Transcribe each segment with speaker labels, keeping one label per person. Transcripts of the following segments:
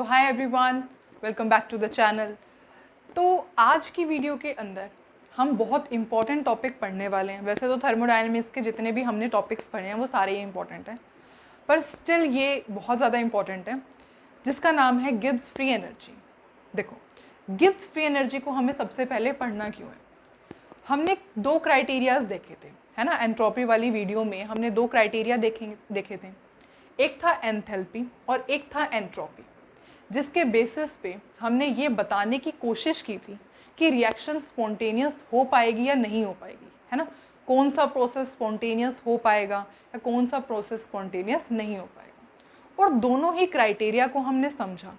Speaker 1: Hi everyone, welcome back to the channel. तो आज की वीडियो के अंदर हम बहुत इंपॉर्टेंट टॉपिक पढ़ने वाले हैं। वैसे तो थर्मोडायनेमिक्स के जितने भी हमने टॉपिक्स पढ़े हैं वो सारे ही इंपॉर्टेंट हैं, पर स्टिल ये बहुत ज़्यादा इंपॉर्टेंट है, जिसका नाम है गिब्स फ्री एनर्जी। देखो, गिब्स फ्री एनर्जी को हमें सबसे पहले पढ़ना क्यों है? हमने दो क्राइटेरियाज देखे थे, है ना। एंट्रोपी वाली वीडियो में हमने दो क्राइटेरिया देखे थे, एक था एंथैल्पी और एक था एंट्रोपी, जिसके बेसिस पे हमने ये बताने की कोशिश की थी कि रिएक्शन स्पॉन्टेनियस हो पाएगी या नहीं हो पाएगी, है ना। कौन सा प्रोसेस स्पॉन्टेनियस हो पाएगा या कौन सा प्रोसेस स्पॉन्टेनियस नहीं हो पाएगा। और दोनों ही क्राइटेरिया को हमने समझा,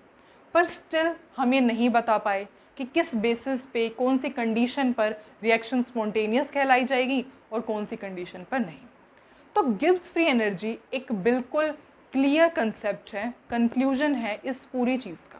Speaker 1: पर स्टिल हम ये नहीं बता पाए कि किस बेसिस पे, कौन सी कंडीशन पर रिएक्शन स्पॉन्टेनियस कहलाई जाएगी और कौन सी कंडीशन पर नहीं। तो गिब्स फ्री एनर्जी एक बिल्कुल क्लियर कंसेप्ट है, कंक्लूजन है इस पूरी चीज़ का।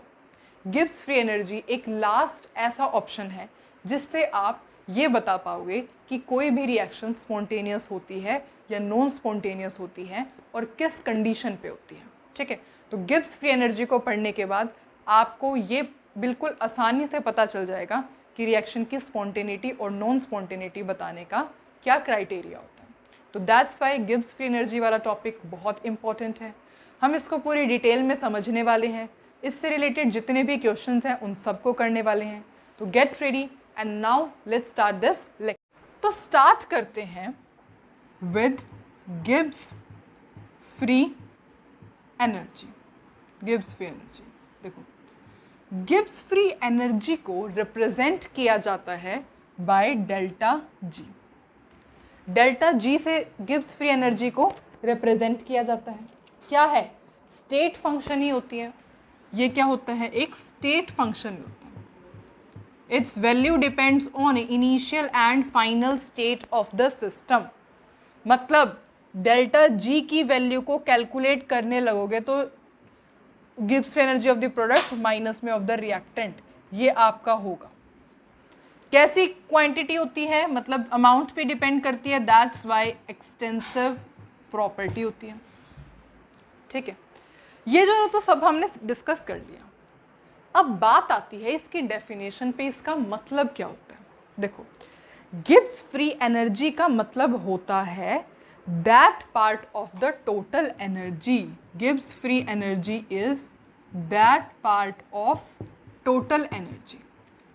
Speaker 1: गिब्स फ्री एनर्जी एक लास्ट ऐसा ऑप्शन है जिससे आप ये बता पाओगे कि कोई भी रिएक्शन स्पॉन्टेनियस होती है या नॉन स्पॉन्टेनियस होती है और किस कंडीशन पे होती है। ठीक है, तो गिब्स फ्री एनर्जी को पढ़ने के बाद आपको ये बिल्कुल आसानी से पता चल जाएगा कि रिएक्शन की स्पॉन्टेनिटी और नॉन स्पॉन्टेनिटी बताने का क्या क्राइटेरिया होता है। तो that's why Gibbs free energy वाला टॉपिक बहुत इंपॉर्टेंट है। हम इसको पूरी डिटेल में समझने वाले हैं, इससे रिलेटेड जितने भी क्वेश्चंस हैं उन सबको करने वाले हैं। तो get ready and now let's start this lecture. तो स्टार्ट करते हैं with Gibbs free energy. Gibbs free energy, देखो, गिब्स फ्री एनर्जी को रिप्रेजेंट किया जाता है by delta G. Delta G से गिब्स फ्री एनर्जी को रिप्रेजेंट किया जाता है। क्या है? स्टेट फंक्शन ही होती है। ये क्या होता है? एक स्टेट फंक्शन होता है। It's value depends on initial and final state of the system. मतलब डेल्टा जी की वैल्यू को कैलकुलेट करने लगोगे तो Gibbs free energy of the product minus में ऑफ द रिएक्टेंट, ये आपका होगा। कैसी क्वांटिटी होती है? मतलब अमाउंट पे डिपेंड करती है। दैट्स वाई एक्सटेंसिव प्रॉपर्टी होती है। ठीक है, ये जो तो सब हमने डिस्कस कर लिया। अब बात आती है इसकी डेफिनेशन पे, इसका मतलब क्या होता है। देखो, गिब्स फ्री एनर्जी का मतलब होता है that part of the total energy. Gibbs free energy is that part of total energy.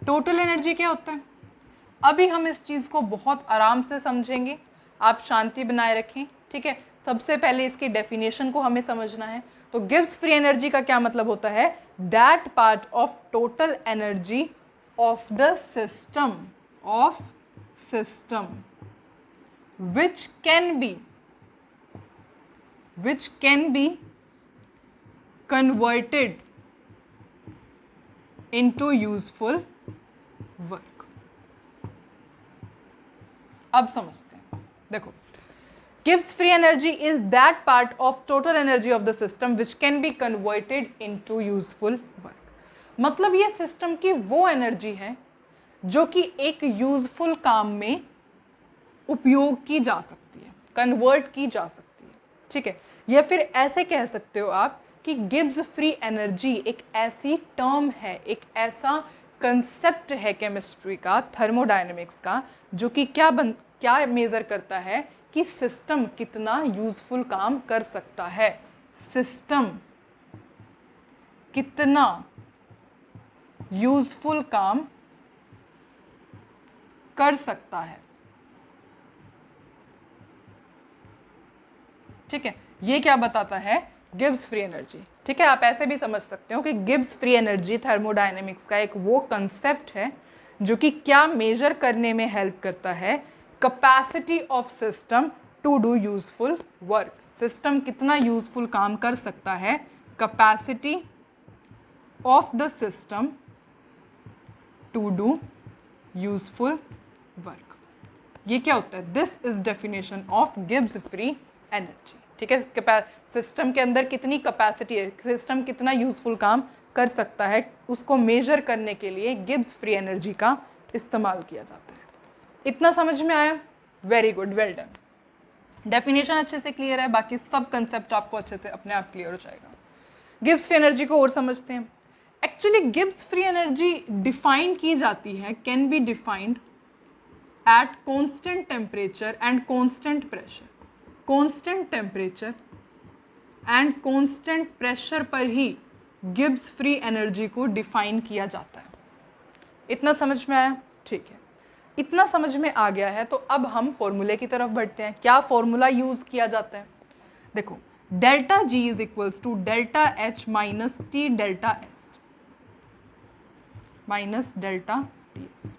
Speaker 1: Total energy क्या होता है? अभी हम इस चीज़ को बहुत आराम से समझेंगे, आप शांति बनाए रखें। ठीक है, सबसे पहले इसकी डेफिनेशन को हमें समझना है। तो गिब्स फ्री एनर्जी का क्या मतलब होता है? That part of total energy of the system, which can be converted into useful work। अब समझते हैं। देखो, Gibbs free energy is that part of total energy of the system which can be converted into useful work. मतलब ये system की वो energy है जो कि एक यूजफुल काम में उपयोग की जा सकती है, कन्वर्ट की जा सकती है। ठीक है, या फिर ऐसे कह सकते हो आप कि गिब्स फ्री एनर्जी एक ऐसी टर्म है, एक ऐसा कंसेप्ट है केमिस्ट्री का, थर्मोडायनेमिक्स का, जो कि क्या मेजर करता है कि सिस्टम कितना यूजफुल काम कर सकता है। सिस्टम कितना यूजफुल काम कर सकता है। ठीक है, ये क्या बताता है? Gibbs free energy. ठीक है, आप ऐसे भी समझ सकते हो कि गिब्स फ्री एनर्जी थर्मोडायनेमिक्स का एक वो कंसेप्ट है जो कि क्या मेजर करने में हेल्प करता है? Capacity of system to do useful work. System कितना यूजफुल काम कर सकता है, capacity of the system to do useful work. ये क्या होता है? This is definition of Gibbs free energy. ठीक है, सिस्टम के अंदर कितनी कैपेसिटी है, सिस्टम कितना यूजफुल काम कर सकता है, उसको मेजर करने के लिए गिब्स फ्री एनर्जी का इस्तेमाल किया जाता है। इतना समझ में आया? Very good, well done. Definition अच्छे से क्लियर है, बाकी सब कंसेप्ट आपको अच्छे से अपने आप क्लियर हो जाएगा। गिब्स फ्री एनर्जी को और समझते हैं। Actually Gibbs free energy define की जाती है, can be defined at constant temperature and constant pressure. Constant temperature and constant pressure पर ही गिब्स फ्री एनर्जी को डिफाइन किया जाता है। इतना समझ में आया? ठीक है, इतना समझ में आ गया है तो अब हम फॉर्मूले की तरफ बढ़ते हैं। क्या फॉर्मूला यूज किया जाता है? देखो, delta G is equals to delta H minus T delta S minus delta T S.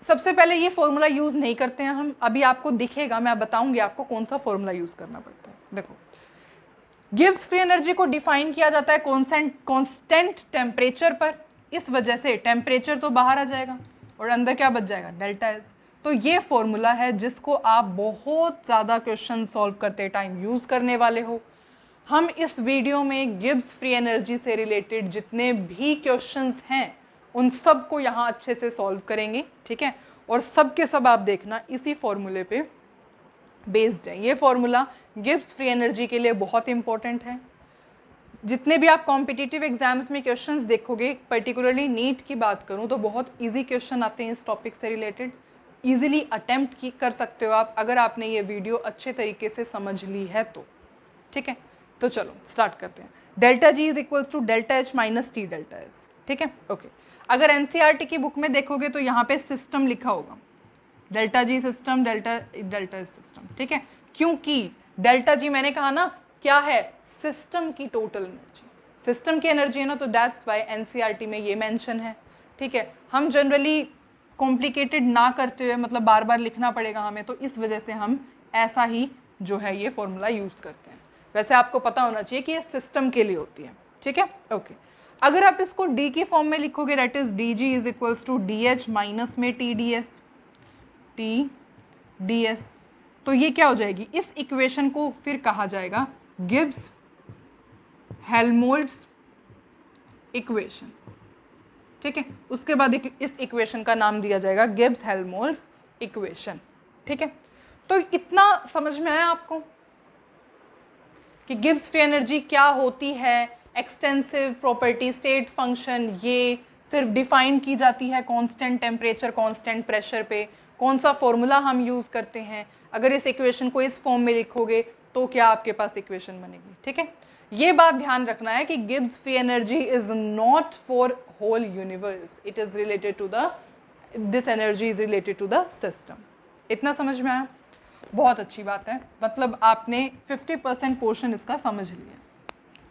Speaker 1: सबसे पहले ये फॉर्मूला यूज नहीं करते हैं हम, अभी आपको दिखेगा, मैं बताऊंगी आपको कौन सा फॉर्मूला यूज करना पड़ता है। देखो, गिब्स फ्री एनर्जी को डिफाइन किया जाता है कांस्टेंट टेम्परेचर पर, इस वजह से टेम्परेचर तो बाहर आ जाएगा और अंदर क्या बच जाएगा? Delta S. तो ये फॉर्मूला है जिसको आप बहुत ज़्यादा क्वेश्चन सॉल्व करते टाइम यूज़ करने वाले हो। हम इस वीडियो में गिब्स फ्री एनर्जी से रिलेटेड जितने भी क्वेश्चंस हैं उन सब को यहाँ अच्छे से सॉल्व करेंगे, ठीक है? और सब के सब आप देखना इसी फॉर्मूले पे बेस्ड है। ये फॉर्मूला गिब्स फ्री एनर्जी के लिए बहुत इंपॉर्टेंट है। जितने भी आप कॉम्पिटिटिव एग्जाम्स में क्वेश्चंस देखोगे, पर्टिकुलरली नीट की बात करूं तो बहुत इजी क्वेश्चन आते हैं इस टॉपिक से रिलेटेड, इजीली अटेम्प्ट कर सकते हो आप अगर आपने ये वीडियो अच्छे तरीके से समझ ली है तो, ठीक है? तो चलो स्टार्ट करते हैं। Delta G is equals to delta H minus T delta S, ठीक है? ओके, अगर एनसीईआरटी की बुक में देखोगे तो यहाँ पे सिस्टम लिखा होगा, डेल्टा जी सिस्टम, डेल्टा एस सिस्टम, ठीक है? क्योंकि डेल्टा जी मैंने कहा ना क्या है? सिस्टम की टोटल एनर्जी, सिस्टम की एनर्जी है ना, तो दैट्स वाई एनसीईआरटी में ये मेंशन है, ठीक है? हम जनरली कॉम्प्लिकेटेड ना करते हुए, मतलब बार बार लिखना पड़ेगा हमें, तो इस वजह से हम ऐसा ही जो है ये फॉर्मूला यूज़ करते हैं। वैसे आपको पता होना चाहिए कि ये सिस्टम के लिए होती है, ठीक है? ओके, अगर आप इसको डी की फॉर्म में लिखोगे, that is d G is equals to d H minus में टी डी एस, तो ये क्या हो जाएगी? इस इक्वेशन को फिर कहा जाएगा गिब्स हेल्महोल्ट्ज इक्वेशन, ठीक है? उसके बाद इस इक्वेशन का नाम दिया जाएगा गिब्स हेल्महोल्ट्ज इक्वेशन, ठीक है? तो इतना समझ में आया आपको कि गिब्स फ्री एनर्जी क्या होती है, एक्सटेंसिव प्रॉपर्टी, स्टेट फंक्शन, ये सिर्फ डिफाइन की जाती है कांस्टेंट टेम्परेचर कांस्टेंट प्रेशर पे। कौन सा फॉर्मूला हम यूज़ करते हैं, अगर इस इक्वेशन को इस फॉर्म में लिखोगे तो क्या आपके पास इक्वेशन बनेगी, ठीक है? ये बात ध्यान रखना है कि Gibbs free energy is not for whole universe, it is related to the, this energy is related to the system. इतना समझ में आया? बहुत अच्छी बात है, मतलब आपने 50% पोर्शन इसका समझ लिया,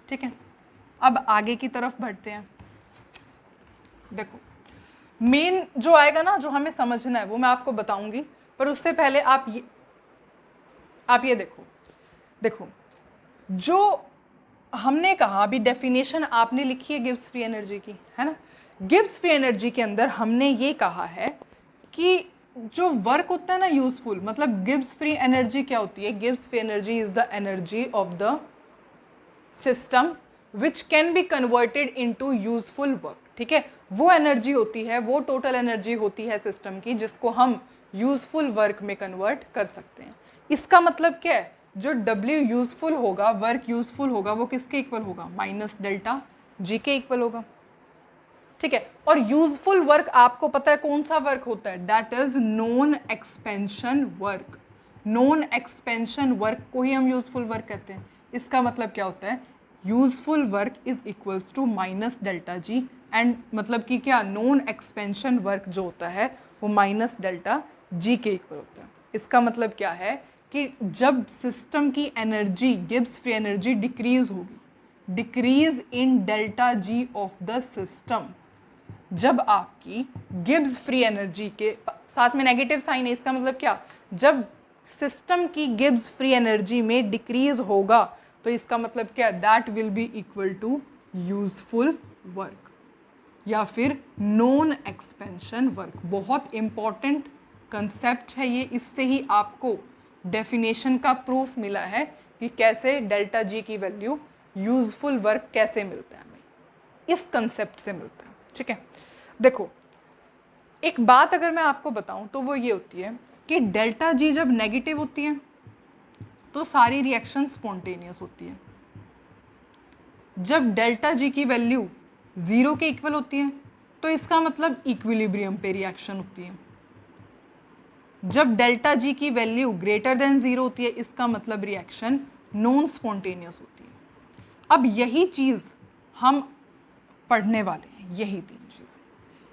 Speaker 1: ठीक है? अब आगे की तरफ बढ़ते हैं। देखो, मेन जो आएगा ना, जो हमें समझना है वो मैं आपको बताऊंगी, पर उससे पहले आप ये देखो जो हमने कहा अभी, डेफिनेशन आपने लिखी है गिब्स फ्री एनर्जी की, है ना? गिब्स फ्री एनर्जी के अंदर हमने ये कहा है कि जो वर्क होता है ना यूजफुल, मतलब गिब्स फ्री एनर्जी क्या होती है? Gibbs free energy is the energy of the system which can be converted into useful work, ठीक है? वो एनर्जी होती है, वो टोटल एनर्जी होती है सिस्टम की जिसको हम यूजफुल वर्क में कन्वर्ट कर सकते हैं। इसका मतलब क्या है? जो W यूजफुल होगा, वर्क यूजफुल होगा, वो किसके इक्वल होगा? माइनस डेल्टा G के इक्वल होगा, ठीक है? और यूजफुल वर्क आपको पता है कौन सा वर्क होता है? That is non expansion work. Non expansion work को ही हम यूजफुल वर्क कहते हैं। इसका मतलब क्या होता है? Useful work is equals to minus delta G, and मतलब कि क्या, नॉन एक्सपेंशन वर्क जो होता है वो माइनस डेल्टा जी के इक्वल होता है। इसका मतलब क्या है कि जब सिस्टम की energy, Gibbs free energy decrease होगी, decrease in delta G of the system, जब आपकी गिब्स फ्री एनर्जी के साथ में नेगेटिव साइन है, इसका मतलब क्या, जब सिस्टम की गिब्स फ्री एनर्जी में डिक्रीज होगा तो इसका मतलब क्या, that will be equal to useful work या फिर नॉन एक्सपेंशन वर्क। बहुत इंपॉर्टेंट कंसेप्ट है ये, इससे ही आपको डेफिनेशन का प्रूफ मिला है कि कैसे डेल्टा जी की वैल्यू यूजफुल वर्क कैसे मिलता है, हमें इस कंसेप्ट से मिलता है, ठीक है? देखो, एक बात अगर मैं आपको बताऊं तो वो ये होती है कि डेल्टा जी जब नेगेटिव होती है तो सारी रिएक्शन स्पॉन्टेनियस होती है। जब डेल्टा जी की वैल्यू 0 के इक्वल होती है तो इसका मतलब इक्विलिब्रियम पे रिएक्शन होती है। जब डेल्टा जी की वैल्यू ग्रेटर देन 0 होती है इसका मतलब रिएक्शन नॉन स्पॉन्टेनियस होती है। अब यही चीज़ हम पढ़ने वाले हैं, यही 3 चीज़ें,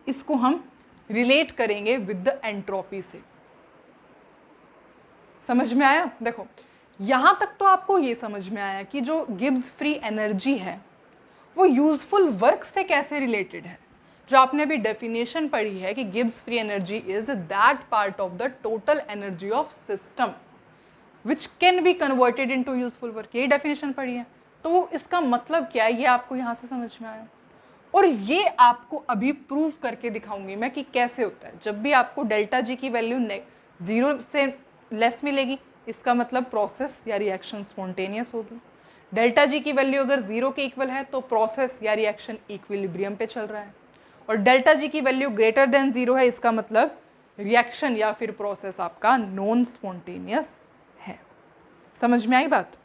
Speaker 1: इसको हम रिलेट करेंगे विद द एंट्रोपी से। समझ में आया? देखो यहाँ तक तो आपको ये समझ में आया कि जो गिब्स फ्री एनर्जी है वो यूजफुल वर्क से कैसे रिलेटेड है। जो आपने अभी डेफिनेशन पढ़ी है कि Gibbs free energy is that part of the total energy of system which can be converted into useful work, यही डेफिनेशन पढ़ी है। तो इसका मतलब क्या है ये आपको यहाँ से समझ में आया। और ये आपको अभी प्रूव करके दिखाऊंगी मैं कि कैसे होता है। जब भी आपको डेल्टा जी की वैल्यू 0 से लेस मिलेगी इसका मतलब प्रोसेस या रिएक्शन स्पॉन्टेनियस होगी। डेल्टा जी की वैल्यू अगर 0 के इक्वल है तो प्रोसेस या रिएक्शन इक्विलिब्रियम पे चल रहा है। और डेल्टा जी की वैल्यू ग्रेटर देन 0 है इसका मतलब रिएक्शन या फिर प्रोसेस आपका नॉन स्पॉन्टेनियस है। समझ में आई बात?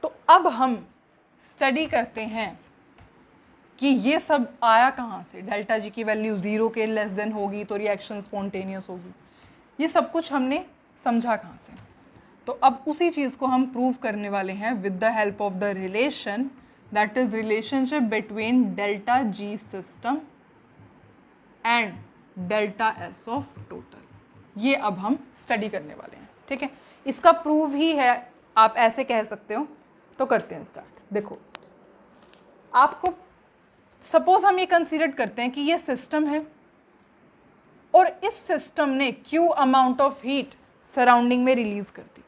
Speaker 1: तो अब हम स्टडी करते हैं कि ये सब आया कहाँ से। डेल्टा जी की वैल्यू 0 के लेस देन होगी तो रिएक्शन स्पॉन्टेनियस होगी, ये सब कुछ हमने समझा कहाँ से। तो अब उसी चीज़ को हम प्रूव करने वाले हैं with the help of the relation, that is relationship between delta G system and delta S of total. ये अब हम स्टडी करने वाले हैं, ठीक है। इसका प्रूव ही है, आप ऐसे कह सकते हो। तो करते हैं स्टार्ट। देखो आपको सपोज हम ये कंसीडर करते हैं कि ये सिस्टम है और इस सिस्टम ने Q amount of heat surrounding में रिलीज कर दी।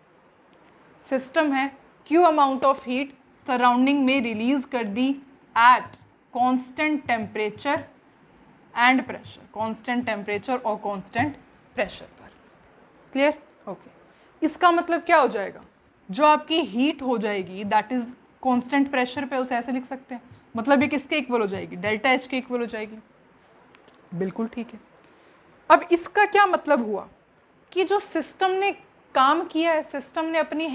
Speaker 1: सिस्टम है, Q amount of heat surrounding में रिलीज कर दी at constant temperature and pressure, constant temperature और कांस्टेंट प्रेशर पर। क्लियर? ओके। इसका मतलब क्या हो जाएगा, जो आपकी हीट हो जाएगी दैट इज कांस्टेंट प्रेशर पे, उसे ऐसे लिख सकते हैं। मतलब ये किसके इक्वल हो जाएगी, डेल्टा एच के इक्वल हो जाएगी। बिल्कुल ठीक है। अब इसका क्या मतलब हुआ कि जो सिस्टम ने काम किया है, सिस्टम ने अपनी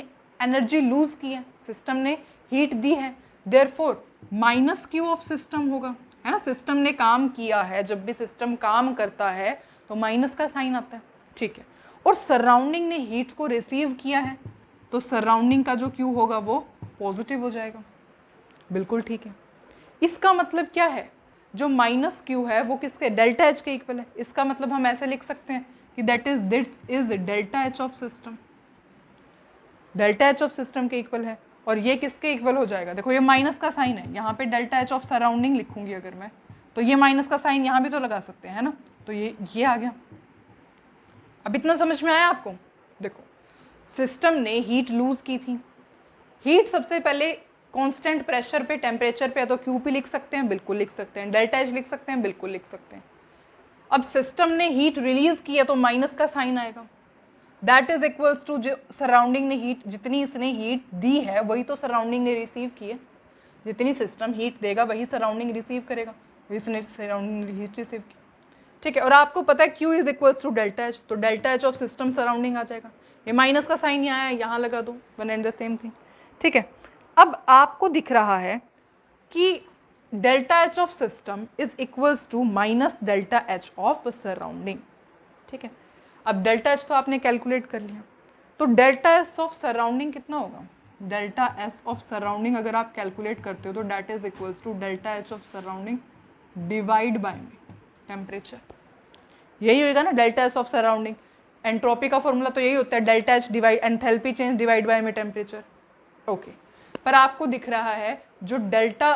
Speaker 1: एनर्जी लूज की है, सिस्टम ने हीट दी है, therefore minus Q of system होगा, है ना। सिस्टम ने काम किया है, जब भी सिस्टम काम करता है तो माइनस का साइन आता है, ठीक है। और सराउंडिंग ने हीट को रिसीव किया है तो सराउंडिंग का जो क्यू होगा वो पॉजिटिव हो जाएगा। बिल्कुल ठीक है। इसका मतलब क्या है, जो माइनस क्यू है वो किसके, डेल्टा एच के इक्वल है। इसका मतलब हम ऐसे लिख सकते हैं कि that is this is delta H of system, delta H of system के इक्वल है। और ये किसके इक्वल हो जाएगा, देखो ये माइनस का साइन है, यहाँ पे डेल्टा एच ऑफ सराउंडिंग लिखूंगी अगर मैं, तो ये माइनस का साइन यहाँ भी तो लगा सकते हैं, है ना। तो ये आ गया। अब इतना समझ में आया आपको? देखो सिस्टम ने हीट लूज की थी, हीट सबसे पहले कांस्टेंट प्रेशर पे, टेम्परेचर पे, तो क्यू पी लिख सकते हैं, बिल्कुल लिख सकते हैं। डेल्टा एच लिख सकते हैं, बिल्कुल लिख सकते हैं। अब सिस्टम ने हीट रिलीज की है तो माइनस का साइन आएगा, दैट इज इक्वल्स टू जो सराउंडिंग ने हीट, जितनी इसने हीट दी है वही तो सराउंडिंग ने रिसीव की है। जितनी सिस्टम हीट देगा वही सराउंडिंग रिसीव करेगा, वही इसने सराउंडिंग हीट रिसीव की, ठीक है। और आपको पता है Q is equals to delta H, तो delta H of system surrounding आ जाएगा। ये माइनस का साइन यहाँ है, यहाँ लगा दो, one and the same thing, ठीक है। अब आपको दिख रहा है कि delta H of system is equals to minus delta H of surrounding, ठीक है। अब डेल्टा एच तो आपने कैलकुलेट कर लिया, तो डेल्टा एस ऑफ सराउंडिंग कितना होगा, डेल्टा एस ऑफ सराउंडिंग अगर आप कैलकुलेट करते हो तो that is equals to delta H of surrounding divide by temperature. यही होगा ना delta S of surrounding. Entropy का फॉर्मूला तो यही होता है, delta H divide enthalpy change divide by में टेम्परेचर, ओके। पर आपको दिख रहा है जो डेल्टा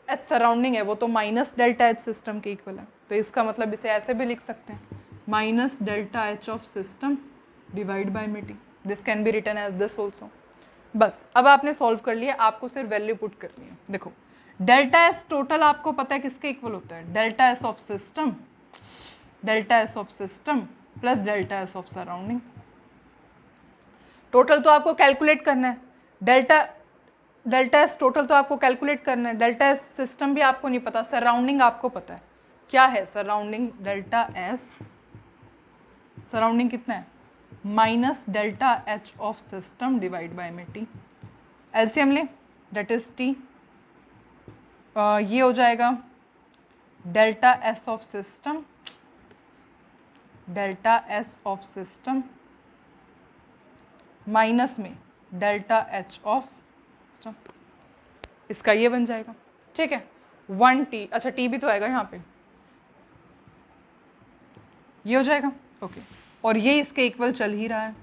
Speaker 1: एच सराउंडिंग है वो तो माइनस डेल्टा एच सिस्टम के इक्वल है, तो इसका मतलब इसे ऐसे भी लिख सकते हैं, minus delta H of system divide by में T. This can be written as this also. बस अब आपने सॉल्व कर लिया, आपको सिर्फ वैल्यू पुट करनी है। देखो डेल्टा एस टोटल आपको पता है किसके इक्वल होता है, delta S of system, delta S of system plus delta S of surrounding. Total तो आपको कैलकुलेट करना है, डेल्टा एस टोटल तो आपको कैलकुलेट करना है, डेल्टा एस सिस्टम भी आपको नहीं पता, सराउंडिंग आपको पता है क्या है, सराउंडिंग डेल्टा एस सराउंडिंग कितना है, minus delta H of system divide by में टी। एलसीएम ले, डेट इज टी, ये हो जाएगा delta S of system, delta S of system minus में डेल्टा एच ऑफ सिस्टम, इसका ये बन जाएगा। ठीक है, 1t, अच्छा t भी तो आएगा यहाँ पे, ये हो जाएगा। ओके, और ये इसके इक्वल चल ही रहा है,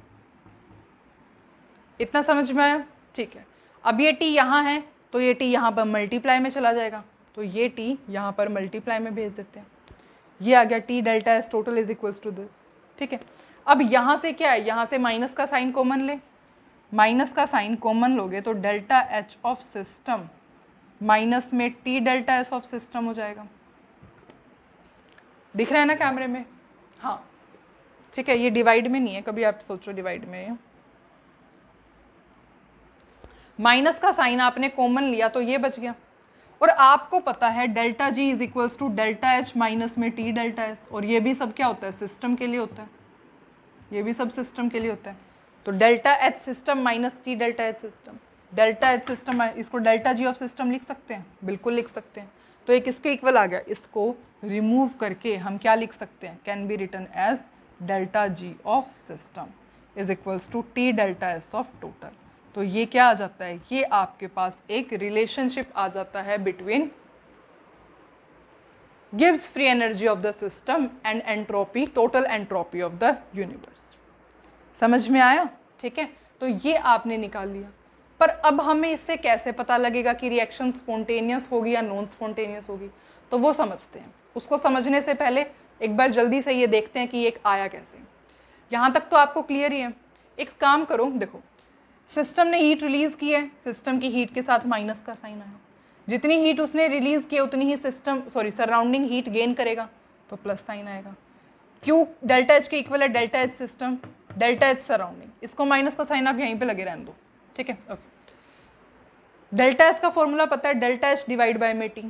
Speaker 1: इतना समझ में आया? ठीक है, अब ये t यहाँ है तो ये t यहाँ पर मल्टीप्लाई में चला जाएगा, तो ये t यहाँ पर मल्टीप्लाई में भेज देते हैं, ये आ गया t delta S total is equals to this. ठीक है, अब यहाँ से क्या है, यहाँ से माइनस का साइन कॉमन ले, माइनस का साइन कॉमन लोगे तो delta H of system minus में t delta S of system हो जाएगा। दिख रहा है ना कैमरे में? हाँ ठीक है, ये डिवाइड में नहीं है, कभी आप सोचो डिवाइड में है। माइनस का साइन आपने कॉमन लिया तो ये बच गया, और आपको पता है delta G is equals to delta H minus में टी डेल्टा एस, और ये भी सब क्या होता है, सिस्टम के लिए होता है, ये भी सब सिस्टम के लिए होता है। तो delta H system minus T delta H system, delta H system, इसको डेल्टा जी ऑफ सिस्टम लिख सकते हैं, बिल्कुल लिख सकते हैं। तो एक इसके इक्वल आ गया, इसको रिमूव करके हम क्या लिख सकते हैं, can be written as delta G of system is equals to T delta S of total. तो ये क्या आ जाता है, ये आपके पास एक रिलेशनशिप आ जाता है between gives free energy of the system and entropy, total entropy of the universe. समझ में आया? ठीक है, तो ये आपने निकाल लिया। पर अब हमें इससे कैसे पता लगेगा कि रिएक्शन स्पॉन्टेनियस होगी या नॉन स्पॉन्टेनियस होगी, तो वो समझते हैं। उसको समझने से पहले एक बार जल्दी से ये देखते हैं कि ये आया कैसे। यहाँ तक तो आपको क्लियर ही है। एक काम करो, देखो सिस्टम ने हीट रिलीज की है, सिस्टम की हीट के साथ माइनस का साइन आया, जितनी हीट उसने रिलीज की है उतनी ही सिस्टम सराउंडिंग हीट गेन करेगा, तो प्लस साइन आएगा। क्यों डेल्टा एच के इक्वल है delta H system delta H surrounding, इसको माइनस का साइन आप यहीं पे लगे रहने दो। ठीक है, ओके। डेल्टा एच का फॉर्मूला पता है, डेल्टा एच डिवाइड बाय में टी,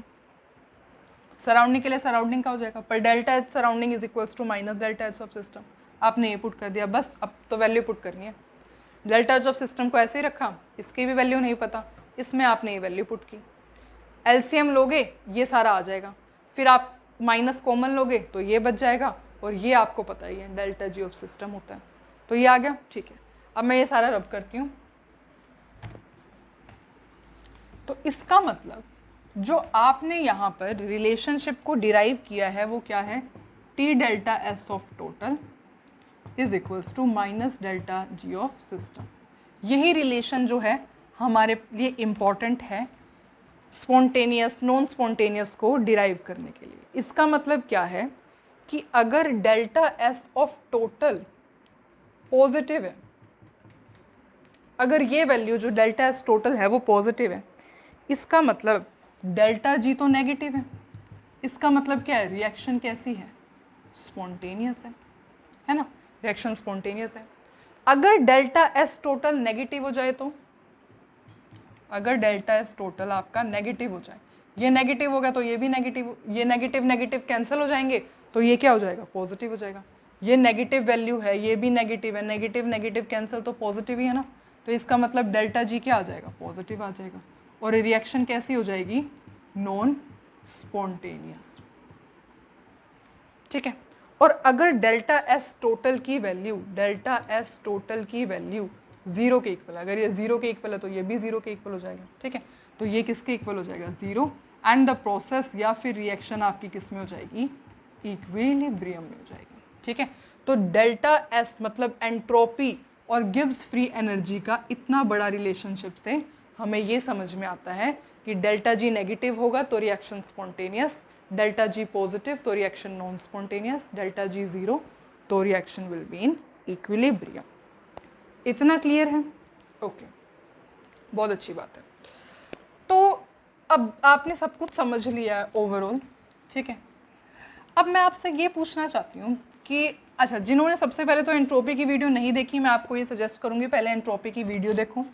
Speaker 1: सराउंडिंग के लिए सराउंडिंग का हो जाएगा, पर delta H surrounding is equals to minus delta H of system. आपने ये पुट कर दिया, बस अब तो वैल्यू पुट करनी है। डेल्टा एच ऑफ सिस्टम को ऐसे ही रखा, इसकी भी वैल्यू नहीं पता, इसमें आपने ये वैल्यू पुट की, एलसीएम लोगे ये सारा आ जाएगा, फिर आप माइनस कॉमन लोगे तो ये बच जाएगा, और ये आपको पता ही है डेल्टा जी ऑफ सिस्टम होता है, तो ये आ गया। ठीक है, अब मैं ये सारा रब करती हूँ। तो इसका मतलब जो आपने यहाँ पर रिलेशनशिप को डिराइव किया है वो क्या है, T delta S of total is equals to minus delta G of system. यही रिलेशन जो है हमारे लिए इम्पॉर्टेंट है स्पॉन्टेनियस नॉन स्पॉन्टेनियस को डिराइव करने के लिए। इसका मतलब क्या है कि अगर delta S of total positive है, अगर ये वैल्यू जो डेल्टा एस टोटल है वो पॉजिटिव है, इसका मतलब डेल्टा जी तो नेगेटिव है, इसका मतलब क्या है, रिएक्शन कैसी है, स्पॉन्टेनियस है ना, रिएक्शन स्पॉन्टेनियस है। अगर डेल्टा एस टोटल नेगेटिव हो जाए तो, अगर डेल्टा एस टोटल आपका नेगेटिव हो जाए, ये नेगेटिव हो गया तो ये भी नेगेटिव, ये नेगेटिव नेगेटिव कैंसिल हो जाएंगे तो ये क्या हो जाएगा, पॉजिटिव हो जाएगा। ये नेगेटिव वैल्यू है, ये भी नेगेटिव है, नेगेटिव नेगेटिव कैंसिल तो पॉजिटिव ही है ना, तो इसका मतलब डेल्टा जी क्या आ जाएगा, पॉजिटिव आ जाएगा, और रिएक्शन कैसी हो जाएगी, नॉन स्पॉन्टेनियस। ठीक है, और अगर डेल्टा एस टोटल की वैल्यू, डेल्टा एस टोटल की वैल्यू 0 के इक्वल, अगर ये 0 के इक्वल है तो ये भी 0 के इक्वल हो जाएगा। ठीक है, तो ये किसके इक्वल हो जाएगा, 0, एंड द प्रोसेस या फिर रिएक्शन आपकी किस में हो जाएगी, इक्विलिब्रियम में हो जाएगी। ठीक है, तो डेल्टा एस मतलब एंट्रोपी और गिव्स फ्री एनर्जी का इतना बड़ा रिलेशनशिप से हमें ये समझ में आता है कि डेल्टा जी नेगेटिव होगा तो reaction spontaneous, delta G positive तो reaction non spontaneous, delta G 0 तो reaction will be in equilibrium. इतना क्लियर है? ओके, बहुत अच्छी बात है। तो अब आपने सब कुछ समझ लिया है ओवरऑल। ठीक है, अब मैं आपसे ये पूछना चाहती हूँ कि अच्छा, जिन्होंने सबसे पहले तो एंट्रोपी की वीडियो नहीं देखी, मैं आपको ये सजेस्ट करूँगी पहले एंट्रोपी की वीडियो देखो।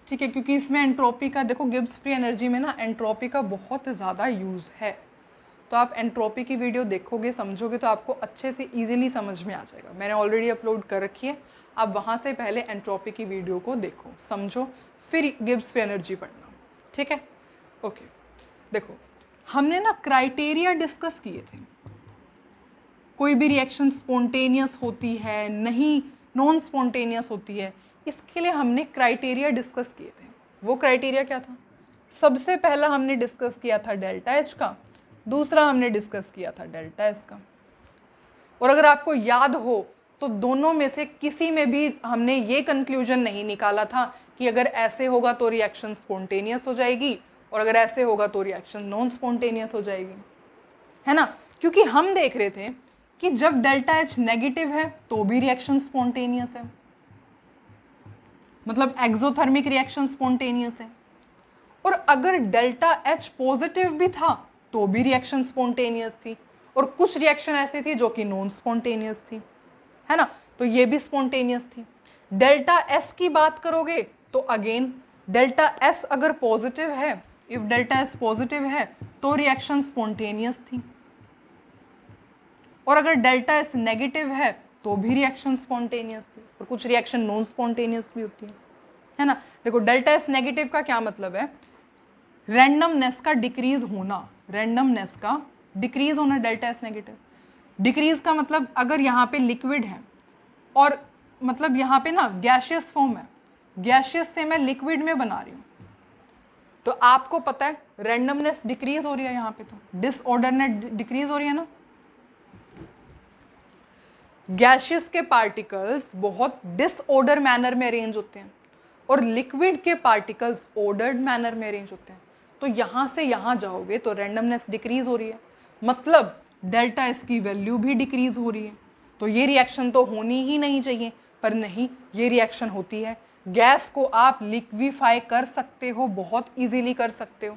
Speaker 1: ठीक है, क्योंकि इसमें एंट्रोपी का देखो, गिब्स फ्री एनर्जी में ना एंट्रोपी का बहुत ज़्यादा यूज़ है, तो आप एंट्रोपी की वीडियो देखोगे समझोगे तो आपको अच्छे से ईजिली समझ में आ जाएगा। मैंने ऑलरेडी अपलोड कर रखी है, आप वहाँ से पहले एंट्रोपी की वीडियो को देखो, समझो, फिर गिब्स फ्री एनर्जी पढ़ना। ठीक है, ओके। देखो हमने ना क्राइटेरिया डिस्कस किए थे, कोई भी रिएक्शन स्पॉन्टेनियस होती है नहीं, नॉन स्पॉन्टेनियस होती है, इसके लिए हमने क्राइटेरिया डिस्कस किए थे। वो क्राइटेरिया क्या था? सबसे पहला हमने डिस्कस किया था डेल्टा एच का, दूसरा हमने डिस्कस किया था डेल्टा एस का। और अगर आपको याद हो तो दोनों में से किसी में भी हमने ये कंक्लूजन नहीं निकाला था कि अगर ऐसे होगा तो रिएक्शन स्पॉन्टेनियस हो जाएगी और अगर ऐसे होगा तो रिएक्शन नॉन स्पॉन्टेनियस हो जाएगी, है ना। क्योंकि हम देख रहे थे कि जब डेल्टा एच नेगेटिव है तो भी रिएक्शन स्पॉन्टेनियस है, मतलब एक्सोथर्मिक रिएक्शन स्पॉन्टेनियस है, और अगर डेल्टा एच पॉजिटिव भी था तो भी रिएक्शन स्पॉन्टेनियस थी, और कुछ रिएक्शन ऐसी थी जो कि नॉन स्पॉन्टेनियस थी, है ना, तो ये भी स्पॉन्टेनियस थी। डेल्टा एस की बात करोगे तो अगेन डेल्टा एस अगर पॉजिटिव है, इफ डेल्टा एस पॉजिटिव है तो रिएक्शन स्पॉन्टेनियस थी, और अगर डेल्टा एस नेगेटिव है तो भी रिएक्शन स्पॉन्टेनियस थी, और कुछ रिएक्शन नॉन स्पॉन्टेनियस भी होती है ना। देखो डेल्टा एस नेगेटिव का क्या मतलब है? रैंडमनेस का डिक्रीज होना, रैंडमनेस का डिक्रीज होना डेल्टा एस नेगेटिव। डिक्रीज का मतलब अगर यहाँ पे लिक्विड है और मतलब यहाँ पे ना गैशियस फॉर्म है, गैशियस से मैं लिक्विड में बना रही हूँ, तो आपको पता है रैंडमनेस डिक्रीज हो रही है, यहाँ पे तो डिसऑर्डरनेस डिक्रीज हो रही है ना। गैशियस के पार्टिकल्स बहुत डिसऑर्डर मैनर में अरेंज होते हैं और लिक्विड के पार्टिकल्स ऑर्डर्ड मैनर में अरेंज होते हैं, तो यहाँ से यहाँ जाओगे तो रैंडमनेस डिक्रीज हो रही है, मतलब डेल्टा एस की वैल्यू भी डिक्रीज हो रही है। तो ये रिएक्शन तो होनी ही नहीं चाहिए, पर नहीं, ये रिएक्शन होती है। गैस को आप लिक्विफाई कर सकते हो, बहुत इजीली कर सकते हो,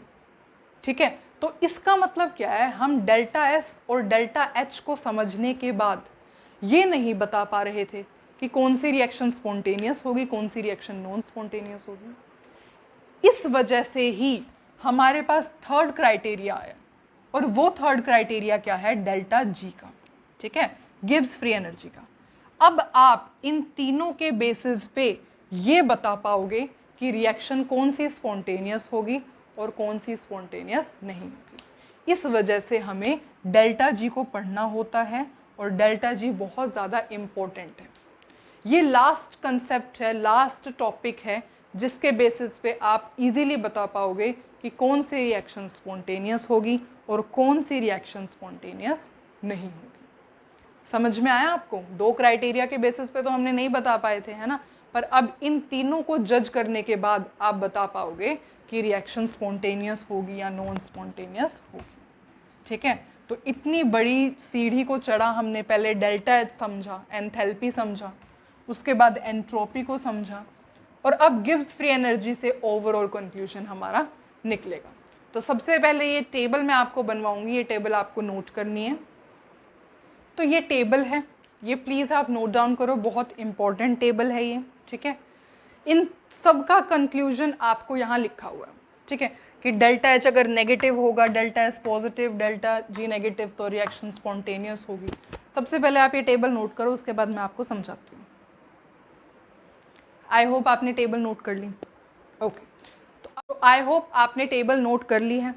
Speaker 1: ठीक है। तो इसका मतलब क्या है? हम डेल्टा एस और डेल्टा एच को समझने के बाद ये नहीं बता पा रहे थे कि कौन सी रिएक्शन स्पॉन्टेनियस होगी, कौन सी रिएक्शन नॉन स्पॉन्टेनियस होगी। इस वजह से ही हमारे पास थर्ड क्राइटेरिया आया, और वो थर्ड क्राइटेरिया क्या है? डेल्टा जी का, ठीक है, गिब्स फ्री एनर्जी का। अब आप इन तीनों के बेसिस पे ये बता पाओगे कि रिएक्शन कौन सी स्पॉन्टेनियस होगी और कौन सी स्पॉन्टेनियस नहीं होगी। इस वजह से हमें डेल्टा जी को पढ़ना होता है, और डेल्टा जी बहुत ज़्यादा इम्पोर्टेंट है। ये लास्ट कंसेप्ट है, लास्ट टॉपिक है, जिसके बेसिस पे आप इजीली बता पाओगे कि कौन सी रिएक्शन स्पॉन्टेनियस होगी और कौन सी रिएक्शन स्पॉन्टेनियस नहीं होगी। समझ में आया आपको? दो क्राइटेरिया के बेसिस पे तो हमने नहीं बता पाए थे, है ना, पर अब इन तीनों को जज करने के बाद आप बता पाओगे कि रिएक्शन स्पॉन्टेनियस होगी या नॉन स्पॉन्टेनियस होगी, ठीक है। तो इतनी बड़ी सीढ़ी को चढ़ा हमने, पहले डेल्टा एच समझा, एंथैल्पी समझा, उसके बाद एंट्रोपी को समझा, और अब गिब्स फ्री एनर्जी से ओवरऑल कंक्लूजन हमारा निकलेगा। तो सबसे पहले ये टेबल मैं आपको बनवाऊंगी, ये टेबल आपको नोट करनी है। तो ये टेबल है, ये प्लीज़ आप नोट डाउन करो, बहुत इंपॉर्टेंट टेबल है ये, ठीक है। इन सब का कंक्लूजन आपको यहाँ लिखा हुआ है, ठीक है, कि डेल्टा एच अगर नेगेटिव होगा, delta S positive, delta G negative, तो रिएक्शन स्पॉन्टेनियस होगी। सबसे पहले आप ये टेबल नोट करो, उसके बाद मैं आपको समझाती हूँ। आई होप आपने टेबल नोट कर ली, ओके। तो आई होप आपने टेबल नोट कर ली है।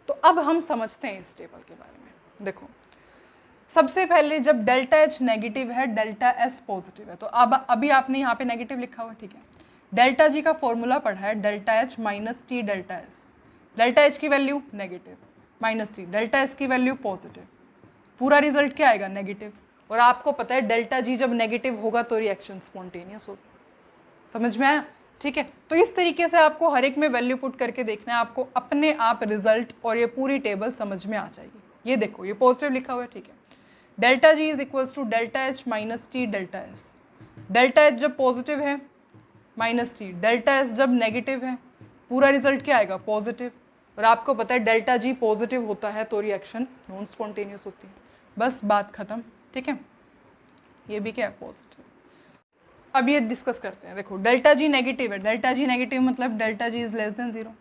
Speaker 1: तो अब हम समझते हैं इस टेबल के बारे में। देखो सबसे पहले जब डेल्टा एच नेगेटिव है, डेल्टा एस पॉजिटिव है, तो अब अभी आपने यहाँ पे नेगेटिव लिखा हुआ है, ठीक है। डेल्टा जी का फॉर्मूला पढ़ा है, delta H minus T delta S. Delta H की value negative, minus T, delta S की वैल्यू पॉजिटिव, पूरा रिजल्ट क्या आएगा? नेगेटिव। और आपको पता है डेल्टा जी जब नेगेटिव होगा तो रिएक्शन स्पॉन्टेनियस होगी। समझ में आया? ठीक है। तो इस तरीके से आपको हर एक में वैल्यू पुट करके देखना है, आपको अपने आप रिजल्ट और ये पूरी टेबल समझ में आ जाएगी। ये देखो, ये पॉजिटिव लिखा हुआ है, ठीक है। Delta G is equals to delta H minus T delta S. Delta H जब पॉजिटिव है माइनस टी, डेल्टा एस जब नेगेटिव है, पूरा रिजल्ट क्या आएगा? पॉजिटिव। और आपको पता है डेल्टा जी पॉजिटिव होता है तो रिएक्शन नॉन स्पॉन्टेनियस होती है। बस बात खत्म, ठीक है। ये भी क्या है? पॉजिटिव। अब ये डिस्कस करते हैं। देखो डेल्टा जी नेगेटिव है, डेल्टा जी नेगेटिव मतलब delta G is less than 0,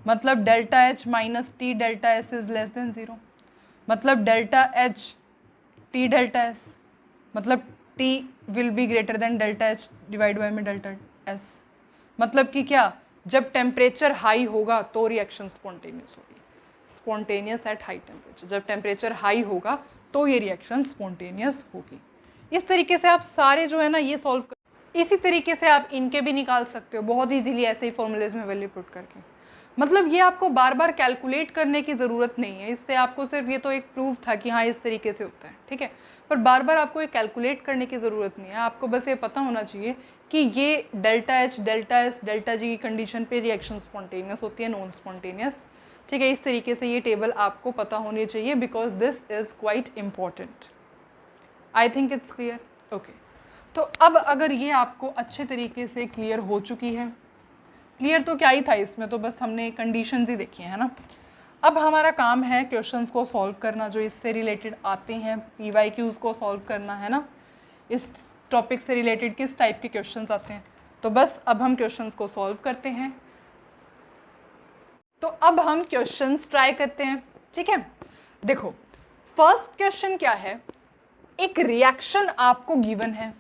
Speaker 1: मतलब delta H minus T delta S is less than 0, मतलब delta H T delta S, मतलब T will be greater than delta H divide by में delta S. मतलब कि क्या? जब temperature high होगा तो रिएक्शन स्पॉन्टेनियस होगी। Spontaneous at high temperature. जब टेम्परेचर हाई होगा तो ये रिएक्शन स्पॉन्टेनियस होगी। इस तरीके से आप सारे जो है ना ये सॉल्व कर, इसी तरीके से आप इनके भी निकाल सकते हो बहुत इजीली, ऐसे ही फॉर्मूलेज में वैल्यू पुट करके। मतलब ये आपको बार बार कैलकुलेट करने की ज़रूरत नहीं है, इससे आपको सिर्फ ये तो एक प्रूफ था कि हाँ इस तरीके से होता है, ठीक है। पर बार बार आपको ये कैलकुलेट करने की ज़रूरत नहीं है, आपको बस ये पता होना चाहिए कि ये delta H, delta S, delta G की कंडीशन पे रिएक्शन स्पॉन्टेनियस होती है, नॉन स्पॉन्टेनियस, ठीक है। इस तरीके से ये टेबल आपको पता होनी चाहिए because this is quite important. I think it's clear, okay. तो अब अगर ये आपको अच्छे तरीके से क्लियर हो चुकी है, क्लियर तो क्या ही था इसमें, तो बस हमने कंडीशंस ही देखी है ना। अब हमारा काम है क्वेश्चंस को सॉल्व करना जो इससे रिलेटेड आते हैं, PYQs को सॉल्व करना है ना। इस टॉपिक से रिलेटेड किस टाइप के क्वेश्चंस आते हैं, तो बस अब हम क्वेश्चंस को सॉल्व करते हैं। तो अब हम क्वेश्चंस ट्राई करते हैं, ठीक है। देखो फर्स्ट क्वेश्चन क्या है, एक रिएक्शन आपको गिवन है,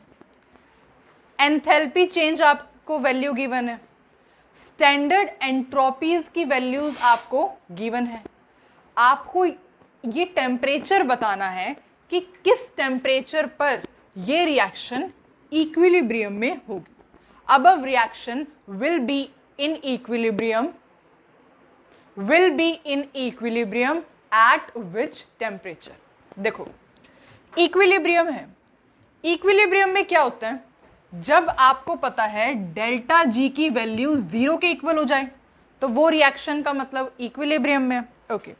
Speaker 1: एंथैल्पी चेंज आपको वैल्यू गिवन है, स्टैंडर्ड एंट्रोपीज की वैल्यूज आपको गिवन है, आपको ये टेम्परेचर बताना है कि किस टेम्परेचर पर ये रिएक्शन इक्विलिब्रियम में होगी। Above reaction will be in equilibrium at which temperature. देखो इक्विलिब्रियम है, इक्विलिब्रियम में क्या होता है, जब आपको पता है डेल्टा जी की वैल्यू 0 के इक्वल हो जाए तो वो रिएक्शन का मतलब इक्विलिब्रियम में, ओके।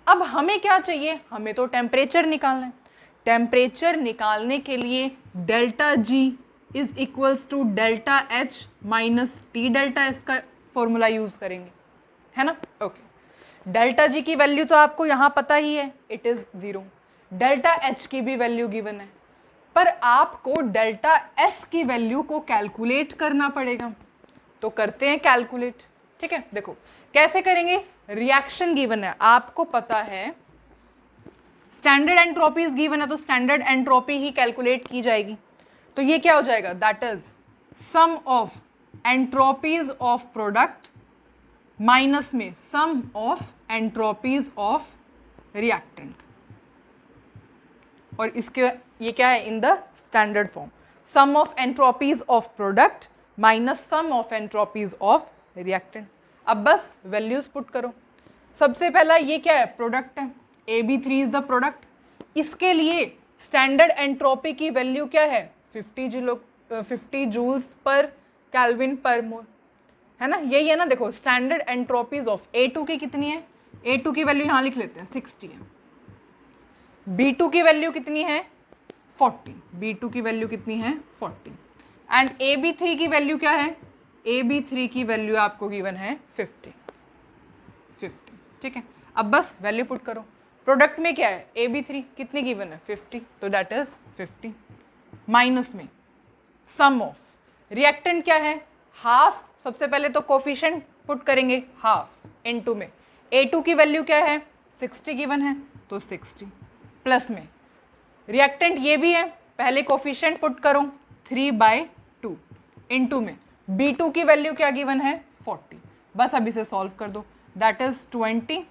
Speaker 1: अब हमें क्या चाहिए, हमें तो टेम्परेचर निकालना है। टेम्परेचर निकालने के लिए delta G is equals to delta H minus T delta S का फॉर्मूला यूज करेंगे, है ना, ओके। डेल्टा जी की वैल्यू तो आपको यहाँ पता ही है, इट इज 0। डेल्टा एच की भी वैल्यू गिवन है, पर आपको डेल्टा एस की वैल्यू को कैलकुलेट करना पड़ेगा, तो करते हैं कैलकुलेट, ठीक है। देखो कैसे करेंगे, रिएक्शन गिवन है, आपको पता है स्टैंडर्ड एंट्रोपीज गिवन है, तो स्टैंडर्ड एंट्रोपी ही कैलकुलेट की जाएगी। तो ये क्या हो जाएगा, that is sum of entropies of product minus में sum of entropies of reactant, और इसके ये क्या है, in the standard form, sum of entropies of product minus sum of entropies of reactant. अब बस वैल्यूज पुट करो। सबसे पहला ये क्या है, प्रोडक्ट है, AB3 इज द प्रोडक्ट। इसके लिए स्टैंडर्ड एंट्रोपी की वैल्यू क्या है, 50 जूल्स पर केल्विन पर मोल, है ना, यही है ना। देखो स्टैंडर्ड एंट्रोपीज ऑफ A2 की कितनी है, A2 की वैल्यू यहाँ लिख लेते हैं 60 है, B2 की वैल्यू कितनी है 40, B2 की वैल्यू कितनी है 40, एंड AB3 की वैल्यू क्या है, AB3 की वैल्यू आपको गिवन है 50, ठीक है। अब बस वैल्यू पुट करो। प्रोडक्ट में क्या है, AB3 कितनी गिवन है 50, तो दैट इज 50 माइनस में सम ऑफ रिएक्टेंट क्या है, हाफ। सबसे पहले तो कोफिशिएंट पुट करेंगे, हाफ इनटू में A2 की वैल्यू क्या है 60 गिवन है, तो 60 प्लस में रिएक्टेंट ये भी है, पहले कोफिशिएंट पुट करो 3/2 इनटू में B2 की वैल्यू क्या गिवन है 40। बस अब इसे सॉल्व कर दो, दैट इज 20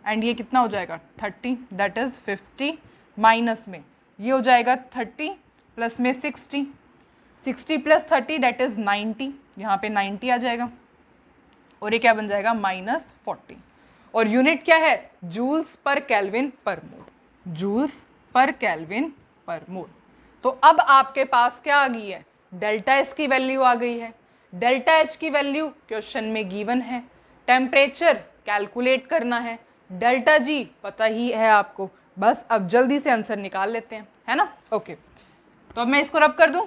Speaker 1: एंड ये कितना हो जाएगा 30, दैट इज 50 माइनस में ये हो जाएगा 30 प्लस में 60 प्लस 30 दैट इज 90, यहाँ पे 90 आ जाएगा, और ये क्या बन जाएगा -40, और यूनिट क्या है, जूल्स पर केल्विन पर मोल, जूल्स पर केल्विन पर मोल। तो अब आपके पास क्या आ गई है, डेल्टा एस की वैल्यू आ गई है, डेल्टा एच की वैल्यू क्वेश्चन में गिवन है, टेम्परेचर कैलकुलेट करना है, डेल्टा जी पता ही है आपको, बस अब जल्दी से आंसर निकाल लेते हैं, है ना, ओके। तो अब मैं इसको रब कर दूं,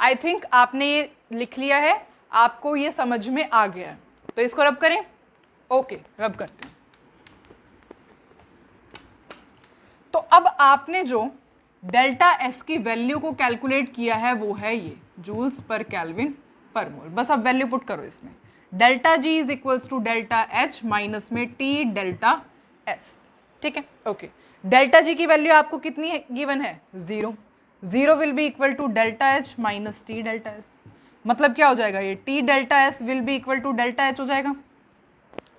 Speaker 1: आई थिंक आपने ये लिख लिया है, आपको ये समझ में आ गया है, तो इसको रब करें, ओके रब करते हैं। तो अब आपने जो डेल्टा एस की वैल्यू को कैलकुलेट किया है वो है ये जूल्स पर केल्विन पर मोल। बस अब वैल्यू पुट करो इसमें, delta G is equals to delta H minus में टी डेल्टा एस, ठीक है, ओके। डेल्टा जी की वैल्यू आपको कितनी गिवन है 0, 0 will be equal to delta H minus T delta S, मतलब क्या हो जाएगा, ये T delta S will be equal to delta H हो जाएगा,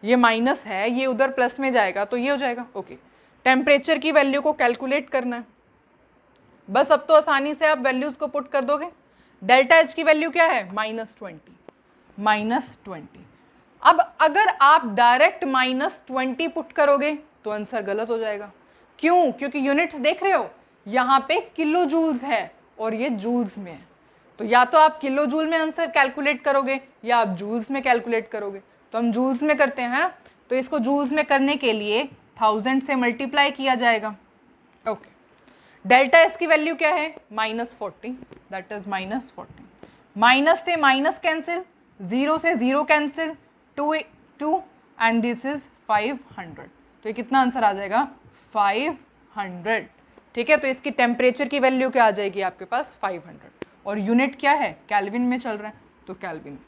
Speaker 1: ये माइनस है, ये उधर प्लस में जाएगा तो ये हो जाएगा। ओके, टेम्परेचर की वैल्यू को कैलकुलेट करना है, बस अब तो आसानी से आप वैल्यूज को पुट कर दोगे। डेल्टा एच की वैल्यू क्या है, -20। अब अगर आप डायरेक्ट -20 पुट करोगे तो आंसर गलत हो जाएगा। क्यों? क्योंकि यूनिट्स देख रहे हो, यहाँ पे किलो जूल्स है और ये जूल्स में है, तो या तो आप किलो जूल में आंसर कैलकुलेट करोगे या आप जूल्स में कैलकुलेट करोगे। तो हम जूल्स में करते हैं ना, तो इसको जूल्स में करने के लिए 1000 से मल्टीप्लाई किया जाएगा। ओके, डेल्टा एस की वैल्यू क्या है, -40, दैट इज -40। माइनस से माइनस कैंसिल, 0 से 0 कैंसिल, 2 एंड दिस इज 500, तो ये कितना आंसर आ जाएगा, 500। ठीक है, तो इसकी टेम्परेचर की वैल्यू क्या आ जाएगी आपके पास, 500, और यूनिट क्या है, केल्विन में चल रहा है तो केल्विन।